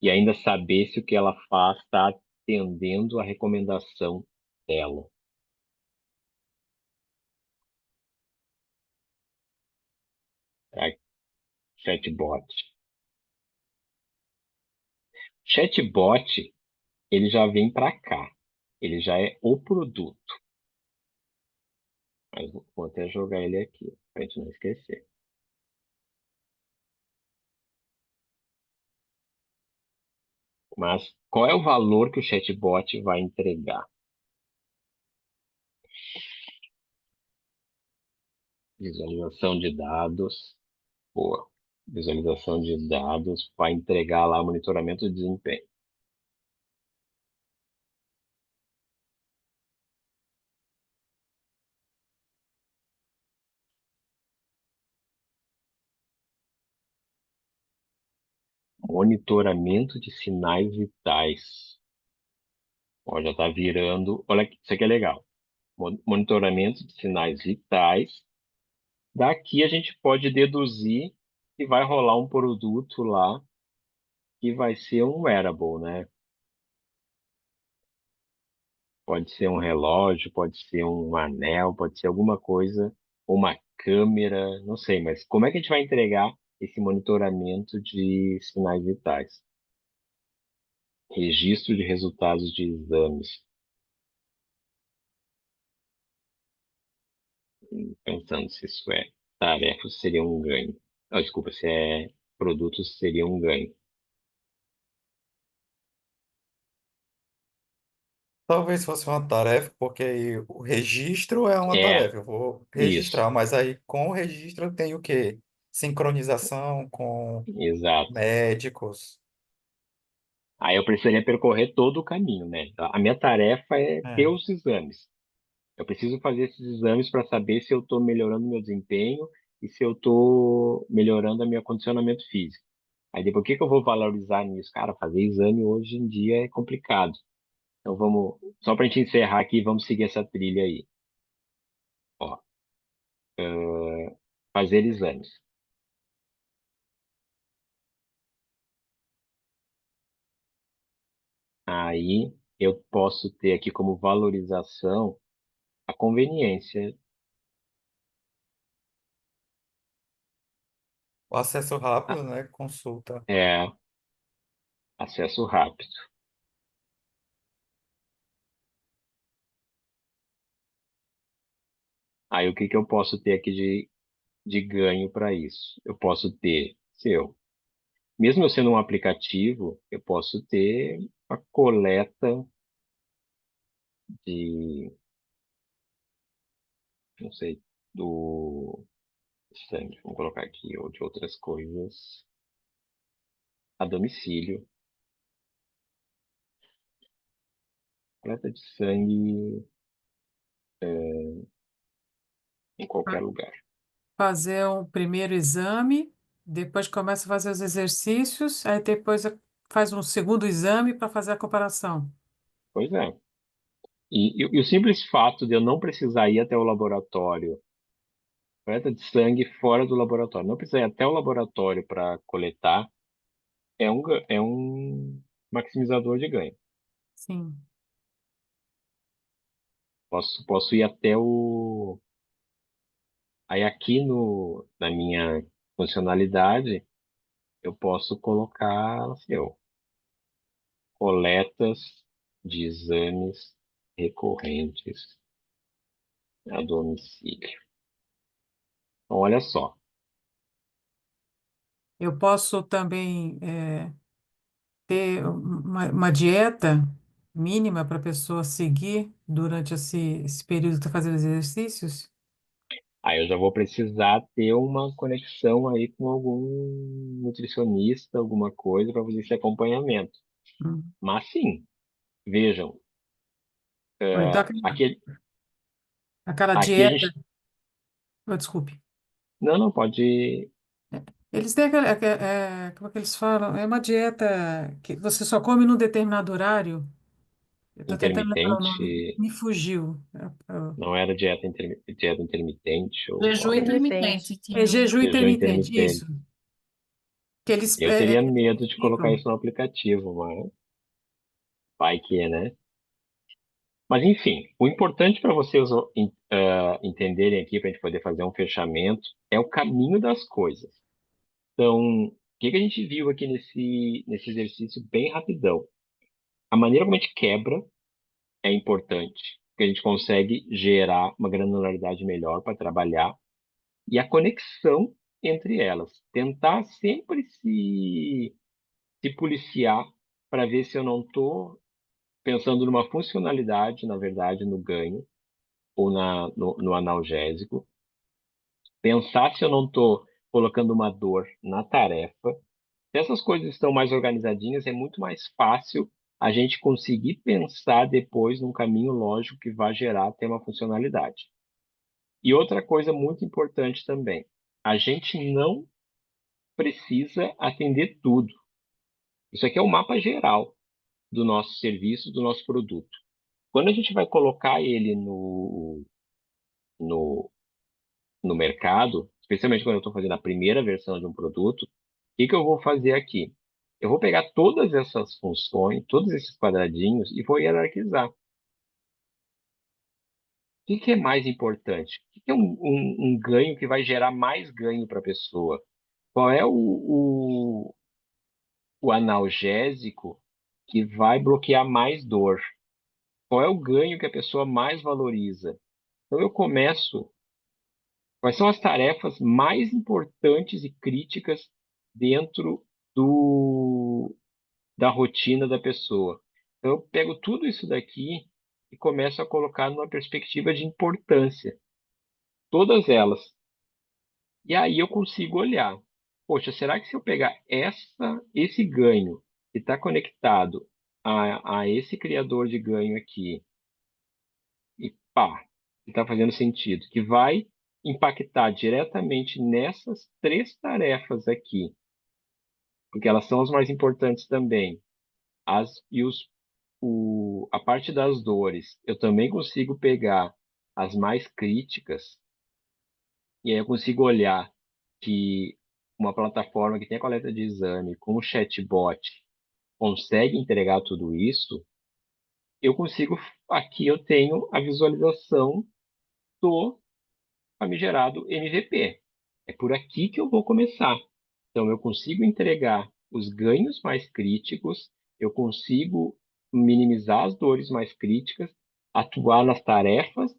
e ainda saber se o que ela faz está atendendo a recomendação dela? chatbot. Chatbot, ele já vem para cá. Ele já é o produto. Mas vou até jogar ele aqui, para a gente não esquecer. Mas qual é o valor que o chatbot vai entregar? Visualização de dados. Boa. Visualização de dados vai entregar lá monitoramento de desempenho. Monitoramento de sinais vitais. Ó, já está virando. Olha, isso aqui é legal. Monitoramento de sinais vitais. Daqui a gente pode deduzir que vai rolar um produto lá que vai ser um wearable, né? Pode ser um relógio, pode ser um anel, pode ser alguma coisa, ou uma câmera, não sei, mas como é que a gente vai entregar esse monitoramento de sinais vitais? Registro de resultados de exames. Pensando se isso é tarefa, seria um ganho. Ah, desculpa, se é produtos, seria um ganho. Talvez fosse uma tarefa, porque aí o registro é uma É, tarefa. Eu vou isso, registrar, mas aí com o registro eu tenho o quê? Sincronização com exato. médicos. Aí eu precisaria percorrer todo o caminho, né? A minha tarefa é ter É. os exames. Eu preciso fazer esses exames para saber se eu estou melhorando meu desempenho e se eu estou melhorando o meu condicionamento físico. Aí depois, o que que eu vou valorizar nisso? Cara, fazer exame hoje em dia é complicado. Então vamos, só para a gente encerrar aqui, vamos seguir essa trilha aí. Ó, fazer exames. Aí eu posso ter aqui como valorização a conveniência, O acesso a- rápido, né? Consulta. é, acesso rápido. Aí o que que eu posso ter aqui de ganho para isso? Eu posso ter, mesmo eu sendo um aplicativo, eu posso ter a coleta de, não sei, do sangue, vamos colocar aqui, ou de outras coisas, a domicílio. Coleta de sangue em qualquer lugar. Fazer um primeiro exame, depois começa a fazer os exercícios, aí depois faz um segundo exame para fazer a comparação. Pois é. E o simples fato de eu não precisar ir até o laboratório, coleta de sangue fora do laboratório, não precisar ir até o laboratório para coletar, é um maximizador de ganho. Sim. Posso ir até o. Aí aqui na minha funcionalidade, eu posso colocar, coletas de exames recorrentes a domicílio. Então, olha só. Eu posso também ter uma dieta mínima para a pessoa seguir durante esse período que está fazendo os exercícios? Aí eu já vou precisar ter uma conexão aí com algum nutricionista, alguma coisa para fazer esse acompanhamento. Hum. Mas sim, vejam, Ou então aqui, aquela aqui a dieta. gente. Oh, desculpe. Não, não, pode. Eles têm como é que eles falam? É uma dieta que você só come num determinado horário. Eu estou tentando lembrar o nome. Intermitente, Me fugiu. não era dieta intermitente ou Jejum algo assim. intermitente Intermitente. É tinha. jejum Jejum intermitente, isso. intermitente. Que eles Eu teria medo de colocar indicam. isso no aplicativo, mas vai que é, né? Mas enfim, o importante para vocês entenderem aqui, para a gente poder fazer um fechamento, é o caminho das coisas. Então, o que que a gente viu aqui nesse exercício bem rapidão? A maneira como a gente quebra é importante, porque a gente consegue gerar uma granularidade melhor para trabalhar e a conexão entre elas. Tentar sempre se policiar para ver se eu não estou pensando numa funcionalidade, na verdade, no ganho ou no analgésico. Pensar se eu não estou colocando uma dor na tarefa. Se essas coisas estão mais organizadinhas, é muito mais fácil a gente conseguir pensar depois num caminho lógico que vai gerar ter uma funcionalidade. E outra coisa muito importante também, a gente não precisa atender tudo. Isso aqui é o mapa geral do nosso serviço, do nosso produto. Quando a gente vai colocar ele no, no mercado, especialmente quando eu estou fazendo a primeira versão de um produto, o que que eu vou fazer aqui? Eu vou pegar todas essas funções, todos esses quadradinhos e vou hierarquizar. O que que é mais importante? O que que é um ganho que vai gerar mais ganho para a pessoa? Qual é o analgésico que vai bloquear mais dor? Qual é o ganho que a pessoa mais valoriza? Então eu começo. Quais são as tarefas mais importantes e críticas dentro da rotina da pessoa? Então, eu pego tudo isso daqui e começo a colocar numa perspectiva de importância, todas elas. E aí eu consigo olhar, poxa, será que se eu pegar esse ganho que está conectado a esse criador de ganho aqui, e pá, que está fazendo sentido, que vai impactar diretamente nessas três tarefas aqui, porque elas são as mais importantes também. A parte das dores, eu também consigo pegar as mais críticas, e aí eu consigo olhar que uma plataforma que tem a coleta de exame com o chatbot consegue entregar tudo isso, eu consigo, aqui eu tenho a visualização do famigerado MVP. É por aqui que eu vou começar. Então, eu consigo entregar os ganhos mais críticos, eu consigo minimizar as dores mais críticas, atuar nas tarefas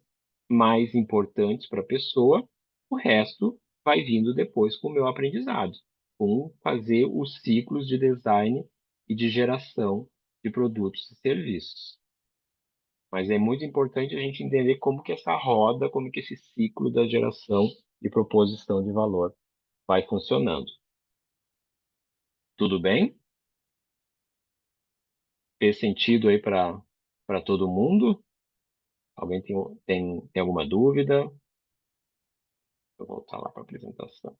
mais importantes para a pessoa, o resto vai vindo depois com o meu aprendizado, com fazer os ciclos de design e de geração de produtos e serviços. Mas é muito importante a gente entender como que essa roda, como que esse ciclo da geração e proposição de valor vai funcionando. Tudo bem? Fez sentido aí para todo mundo? Alguém tem alguma dúvida? Vou voltar lá para a apresentação.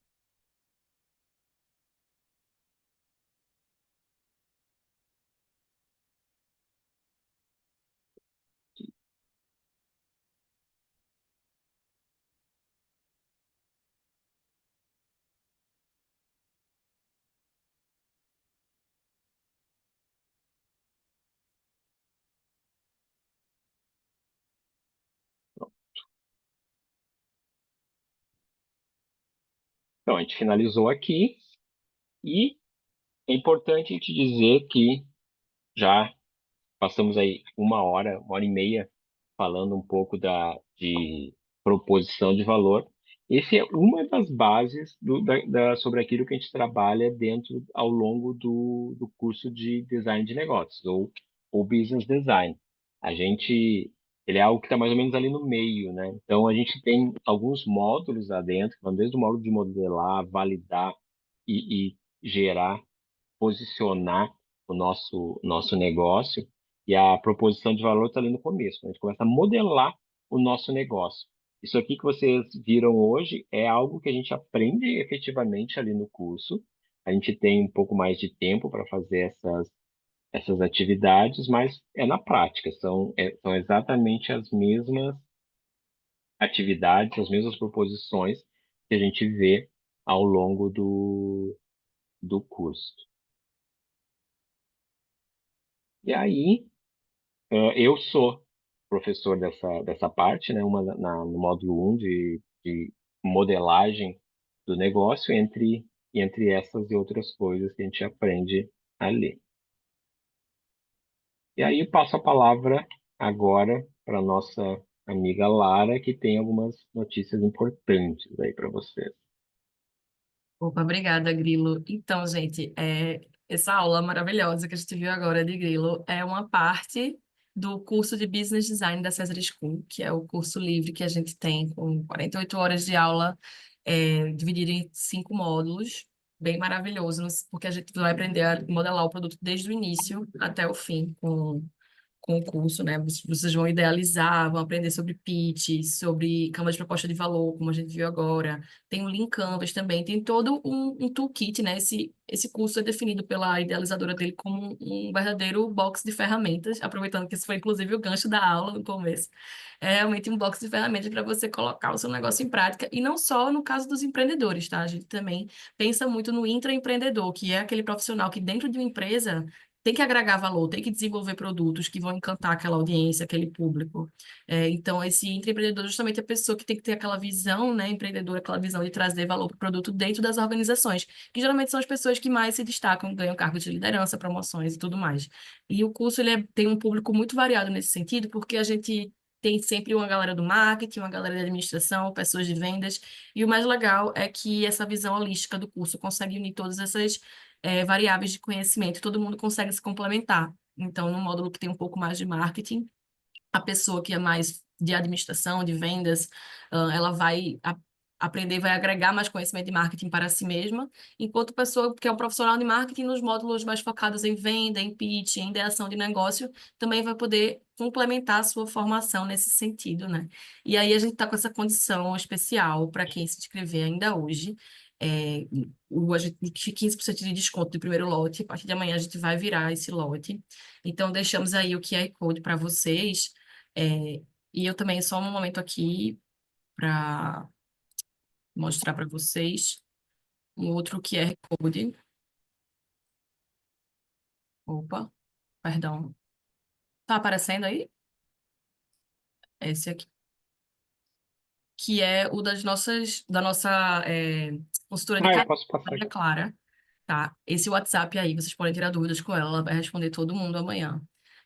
Então, a gente finalizou aqui e é importante a gente dizer que já passamos aí uma hora e meia, falando um pouco de proposição de valor. Esse é uma das bases sobre aquilo que a gente trabalha ao longo do curso de design de negócios, ou business design. Ele é algo que está mais ou menos ali no meio, né? Então, a gente tem alguns módulos lá dentro, que vão desde o módulo de modelar, validar e gerar, posicionar o nosso negócio, e a proposição de valor está ali no começo. A gente começa a modelar o nosso negócio. Isso aqui que vocês viram hoje é algo que a gente aprende efetivamente ali no curso. A gente tem um pouco mais de tempo para fazer essas atividades, mas é na prática. São exatamente as mesmas atividades, as mesmas proposições que a gente vê ao longo do curso. E aí, eu sou professor dessa parte, né, no módulo 1 de modelagem do negócio, entre e entre essas e outras coisas que a gente aprende ali. E aí eu passo a palavra agora para nossa amiga Lara, que tem algumas notícias importantes aí para vocês. Opa, obrigada, Grilo. Então, gente, essa aula maravilhosa que a gente viu agora de Grilo é uma parte do curso de Business Design da Cesar School, que é o curso livre que a gente tem com 48 horas de aula, dividido em 5 módulos, bem maravilhoso, porque a gente vai aprender a modelar o produto desde o início até o fim, com o curso, né? Vocês vão idealizar, vão aprender sobre pitch, sobre Canvas de proposta de valor, como a gente viu agora. Tem o Lean Canvas também, tem todo um toolkit, né? Esse curso é definido pela idealizadora dele como um verdadeiro box de ferramentas, aproveitando que esse foi inclusive o gancho da aula no começo. É realmente um box de ferramentas para você colocar o seu negócio em prática, e não só no caso dos empreendedores, tá? A gente também pensa muito no intraempreendedor, que é aquele profissional que dentro de uma empresa tem que agregar valor, tem que desenvolver produtos que vão encantar aquela audiência, aquele público. Então, esse intraempreendedor é justamente a pessoa que tem que ter aquela visão, né, empreendedora, aquela visão de trazer valor para o produto dentro das organizações, que geralmente são as pessoas que mais se destacam, ganham cargos de liderança, promoções e tudo mais. E o curso tem um público muito variado nesse sentido, porque a gente tem sempre uma galera do marketing, uma galera de administração, pessoas de vendas, e o mais legal é que essa visão holística do curso consegue unir todas essas variáveis de conhecimento, todo mundo consegue se complementar. Então, no módulo que tem um pouco mais de marketing, a pessoa que é mais de administração, de vendas, ela vai aprender, vai agregar mais conhecimento de marketing para si mesma, enquanto a pessoa que é um profissional de marketing, nos módulos mais focados em venda, em pitch, em ideação de negócio, também vai poder complementar a sua formação nesse sentido, né? E aí a gente está com essa condição especial para quem se inscrever ainda hoje. É, a gente, 15% de desconto do primeiro lote. A partir de amanhã a gente vai virar esse lote. Então, deixamos aí o QR Code para vocês. É, e eu também, só um momento aqui para mostrar para vocês um outro QR Code. Opa, perdão. Tá aparecendo aí? Esse aqui. Que é o da nossa consultora de Ah, eu carreira, posso passar Maria aqui. Clara. Tá? Esse WhatsApp aí, vocês podem tirar dúvidas com ela, ela vai responder todo mundo amanhã.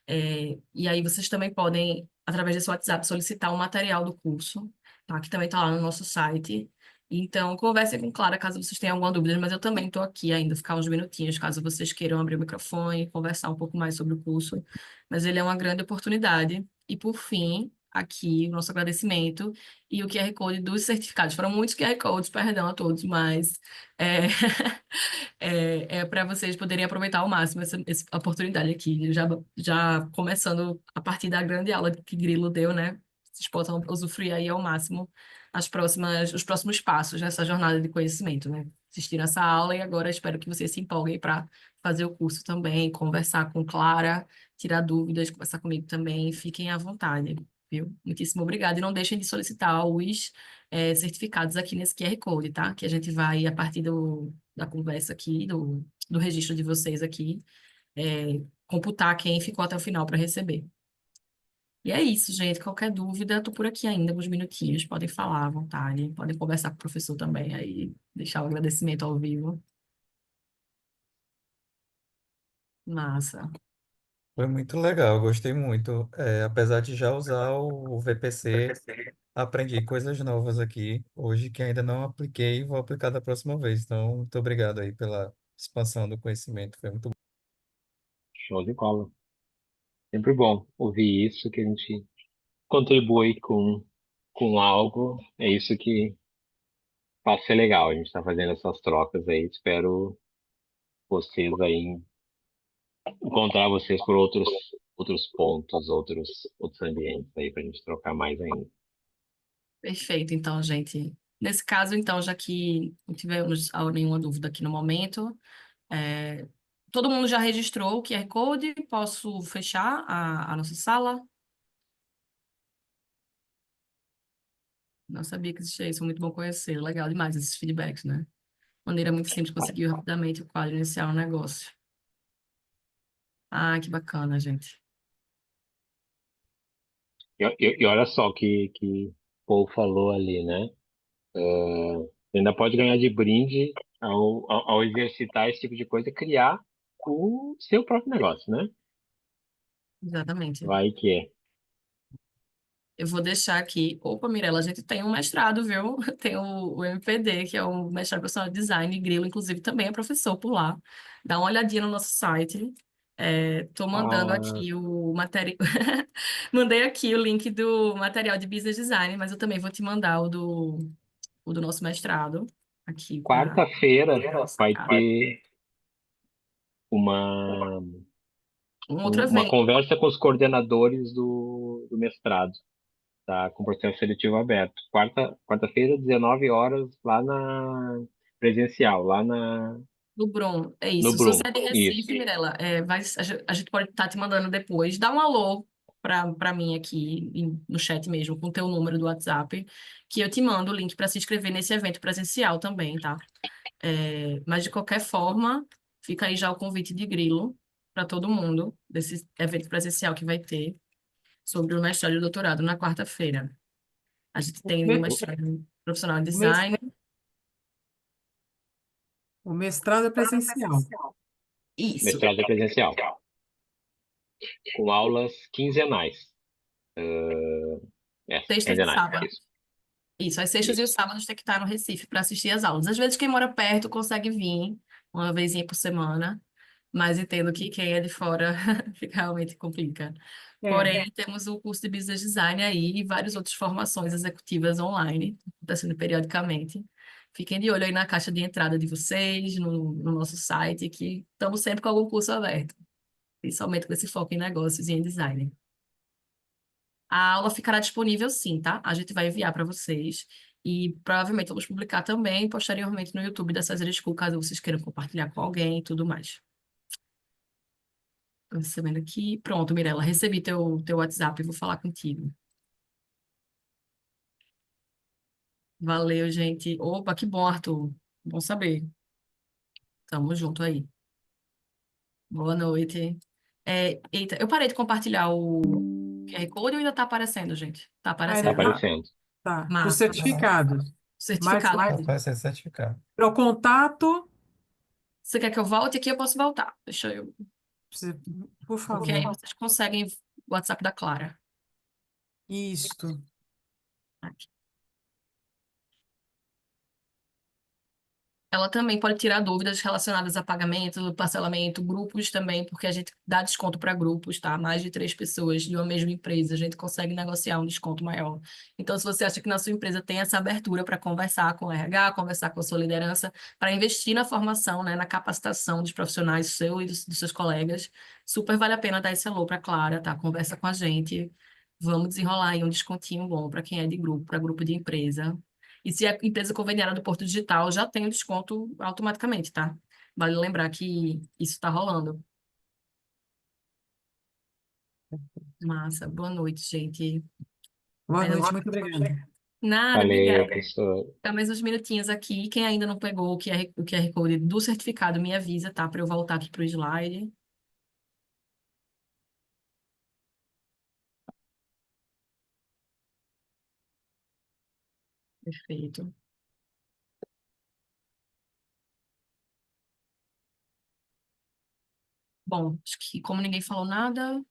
E aí vocês também podem, através desse WhatsApp, solicitar o material do curso, tá? Que também está lá no nosso site. Então, conversem com Clara caso vocês tenham alguma dúvida, mas eu também estou aqui ainda, ficar uns minutinhos, caso vocês queiram abrir o microfone e conversar um pouco mais sobre o curso. Mas ele é uma grande oportunidade. E, por fim, aqui o nosso agradecimento e o QR Code dos certificados. Foram muitos QR Codes, perdão a todos, mas é, para vocês poderem aproveitar ao máximo essa oportunidade aqui, já começando a partir da grande aula que Grilo deu, né? Vocês possam usufruir aí ao máximo os próximos passos nessa jornada de conhecimento, né? Assistiram essa aula e agora espero que vocês se empolguem para fazer o curso também, conversar com Clara, tirar dúvidas, conversar comigo também, fiquem à vontade, viu? Muitíssimo obrigada e não deixem de solicitar os certificados aqui nesse QR Code, tá? Que a gente vai, a partir da conversa aqui, do registro de vocês aqui, computar quem ficou até o final para receber. E é isso, gente. Qualquer dúvida, estou por aqui ainda, uns minutinhos. Podem falar à vontade. Podem conversar com o professor também, aí deixar o agradecimento ao vivo. Massa. Foi muito legal, gostei muito. Apesar de já usar o VPC, aprendi coisas novas aqui hoje que ainda não apliquei e vou aplicar da próxima vez. Então, muito obrigado aí pela expansão do conhecimento. Foi muito bom. Show de bola. Sempre bom ouvir isso, que a gente contribui com algo. É isso que faz ser legal. A gente está fazendo essas trocas aí. Espero vocês aí, encontrar vocês por outros pontos, outros ambientes aí para a gente trocar mais ainda. Perfeito, então, gente. Nesse caso, então, já que não tivemos nenhuma dúvida aqui no momento, é, todo mundo já registrou o QR Code? Posso fechar a nossa sala? Não sabia que existia isso, muito bom conhecer. Legal demais esses feedbacks, né? Maneira muito simples, conseguiu rapidamente o quadro iniciar o negócio. Ah, que bacana, gente. E olha só o que o Paul falou ali, né? Ainda pode ganhar de brinde ao exercitar esse tipo de coisa, criar o seu próprio negócio, né? Exatamente. Vai que é. Eu vou deixar aqui. Opa, Mirella, a gente tem um mestrado, viu? Tem o MPD, que é o mestrado profissional de design. Grilo, inclusive, também é professor por lá. Dá uma olhadinha no nosso site. Tô mandando Ah, aqui o material. Mandei aqui o link do material de business design, mas eu também vou te mandar o do nosso mestrado aqui para quarta-feira nossa vai cara. ter uma, Um outro uma evento. conversa com os coordenadores do mestrado, tá? Com processo seletivo aberto. Quarta-feira, 19 horas, lá na presencial, lá Do Brum, é no isso. Se você Brum. é de Isso. Recife, Mirella, a gente pode estar te mandando depois. Dá um alô para mim aqui no chat mesmo, com o teu número do WhatsApp, que eu te mando o link para se inscrever nesse evento presencial também, tá? Mas de qualquer forma, fica aí já o convite de Grilo para todo mundo, desse evento presencial que vai ter sobre o mestrado e o doutorado na quarta-feira. A gente O, tem o me- mestrado em profissional em o mes- design. o mestrado é presencial. Isso. Mestrado é presencial, com aulas quinzenais. Sextas e Quinzenais, sábados. isso. Isso, às sextas e os Isso. sábados tem que estar no Recife para assistir às aulas. Às vezes quem mora perto consegue vir uma vezinha por semana, mas entendo que quem é de fora fica realmente complica. É. Porém, temos o curso de Business Design aí e várias outras formações executivas online, acontecendo periodicamente. Fiquem de olho aí na caixa de entrada de vocês, no nosso site, que estamos sempre com algum curso aberto, principalmente com esse foco em negócios e em design. A aula ficará disponível sim, tá? A gente vai enviar para vocês e provavelmente vamos publicar também posteriormente no YouTube da Cesar School, caso vocês queiram compartilhar com alguém e tudo mais. Tô recebendo aqui. Pronto, Mirella, recebi teu WhatsApp e vou falar contigo. Valeu, gente. Opa, que bom, Arthur. Bom saber. Tamo junto aí. Boa noite. Eita, eu parei de compartilhar o QR Code ou ainda tá aparecendo, gente? Tá Tá Ainda aparecendo, né? tá, aparecendo. tá. Para o Massa. certificado. Mas Certificado. Tá aparecendo certificado. para o contato, Você quer que eu volte aqui? Eu posso voltar. Deixa eu. você- por Porque aí favor. vocês conseguem o WhatsApp da Clara. Isto. Aqui. Ela também pode tirar dúvidas relacionadas a pagamento, parcelamento, grupos também, porque a gente dá desconto para grupos, tá? Mais de 3 pessoas de uma mesma empresa, a gente consegue negociar um desconto maior. Então, se você acha que na sua empresa tem essa abertura para conversar com o RH, conversar com a sua liderança, para investir na formação, né, na capacitação dos profissionais seu e dos seus colegas, super vale a pena dar esse alô para Clara, tá? Conversa com a gente. Vamos desenrolar aí um descontinho bom para quem é de grupo, para grupo de empresa. E se a empresa conveniada do Porto Digital já tem o desconto automaticamente, tá? Vale lembrar que isso está rolando. Massa. Boa noite, gente. Boa Ainda noite, não... muito obrigada. Nada, Valeu, obrigada. professor. Dá mais uns minutinhos aqui. Quem ainda não pegou o QR Code do certificado, me avisa, tá? Para eu voltar aqui para o slide. Perfeito. Bom, acho que como ninguém falou nada,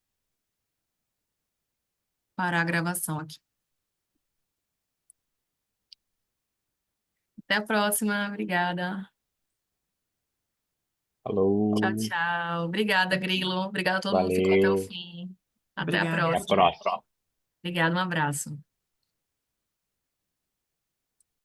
parar a gravação aqui. Até a próxima. Obrigada. Tchau, Falou. tchau. Obrigada, Grilo. Obrigada a todo mundo que ficou até o Valeu. fim. Até a Obrigada. Até a próxima. próxima. Obrigada, um abraço.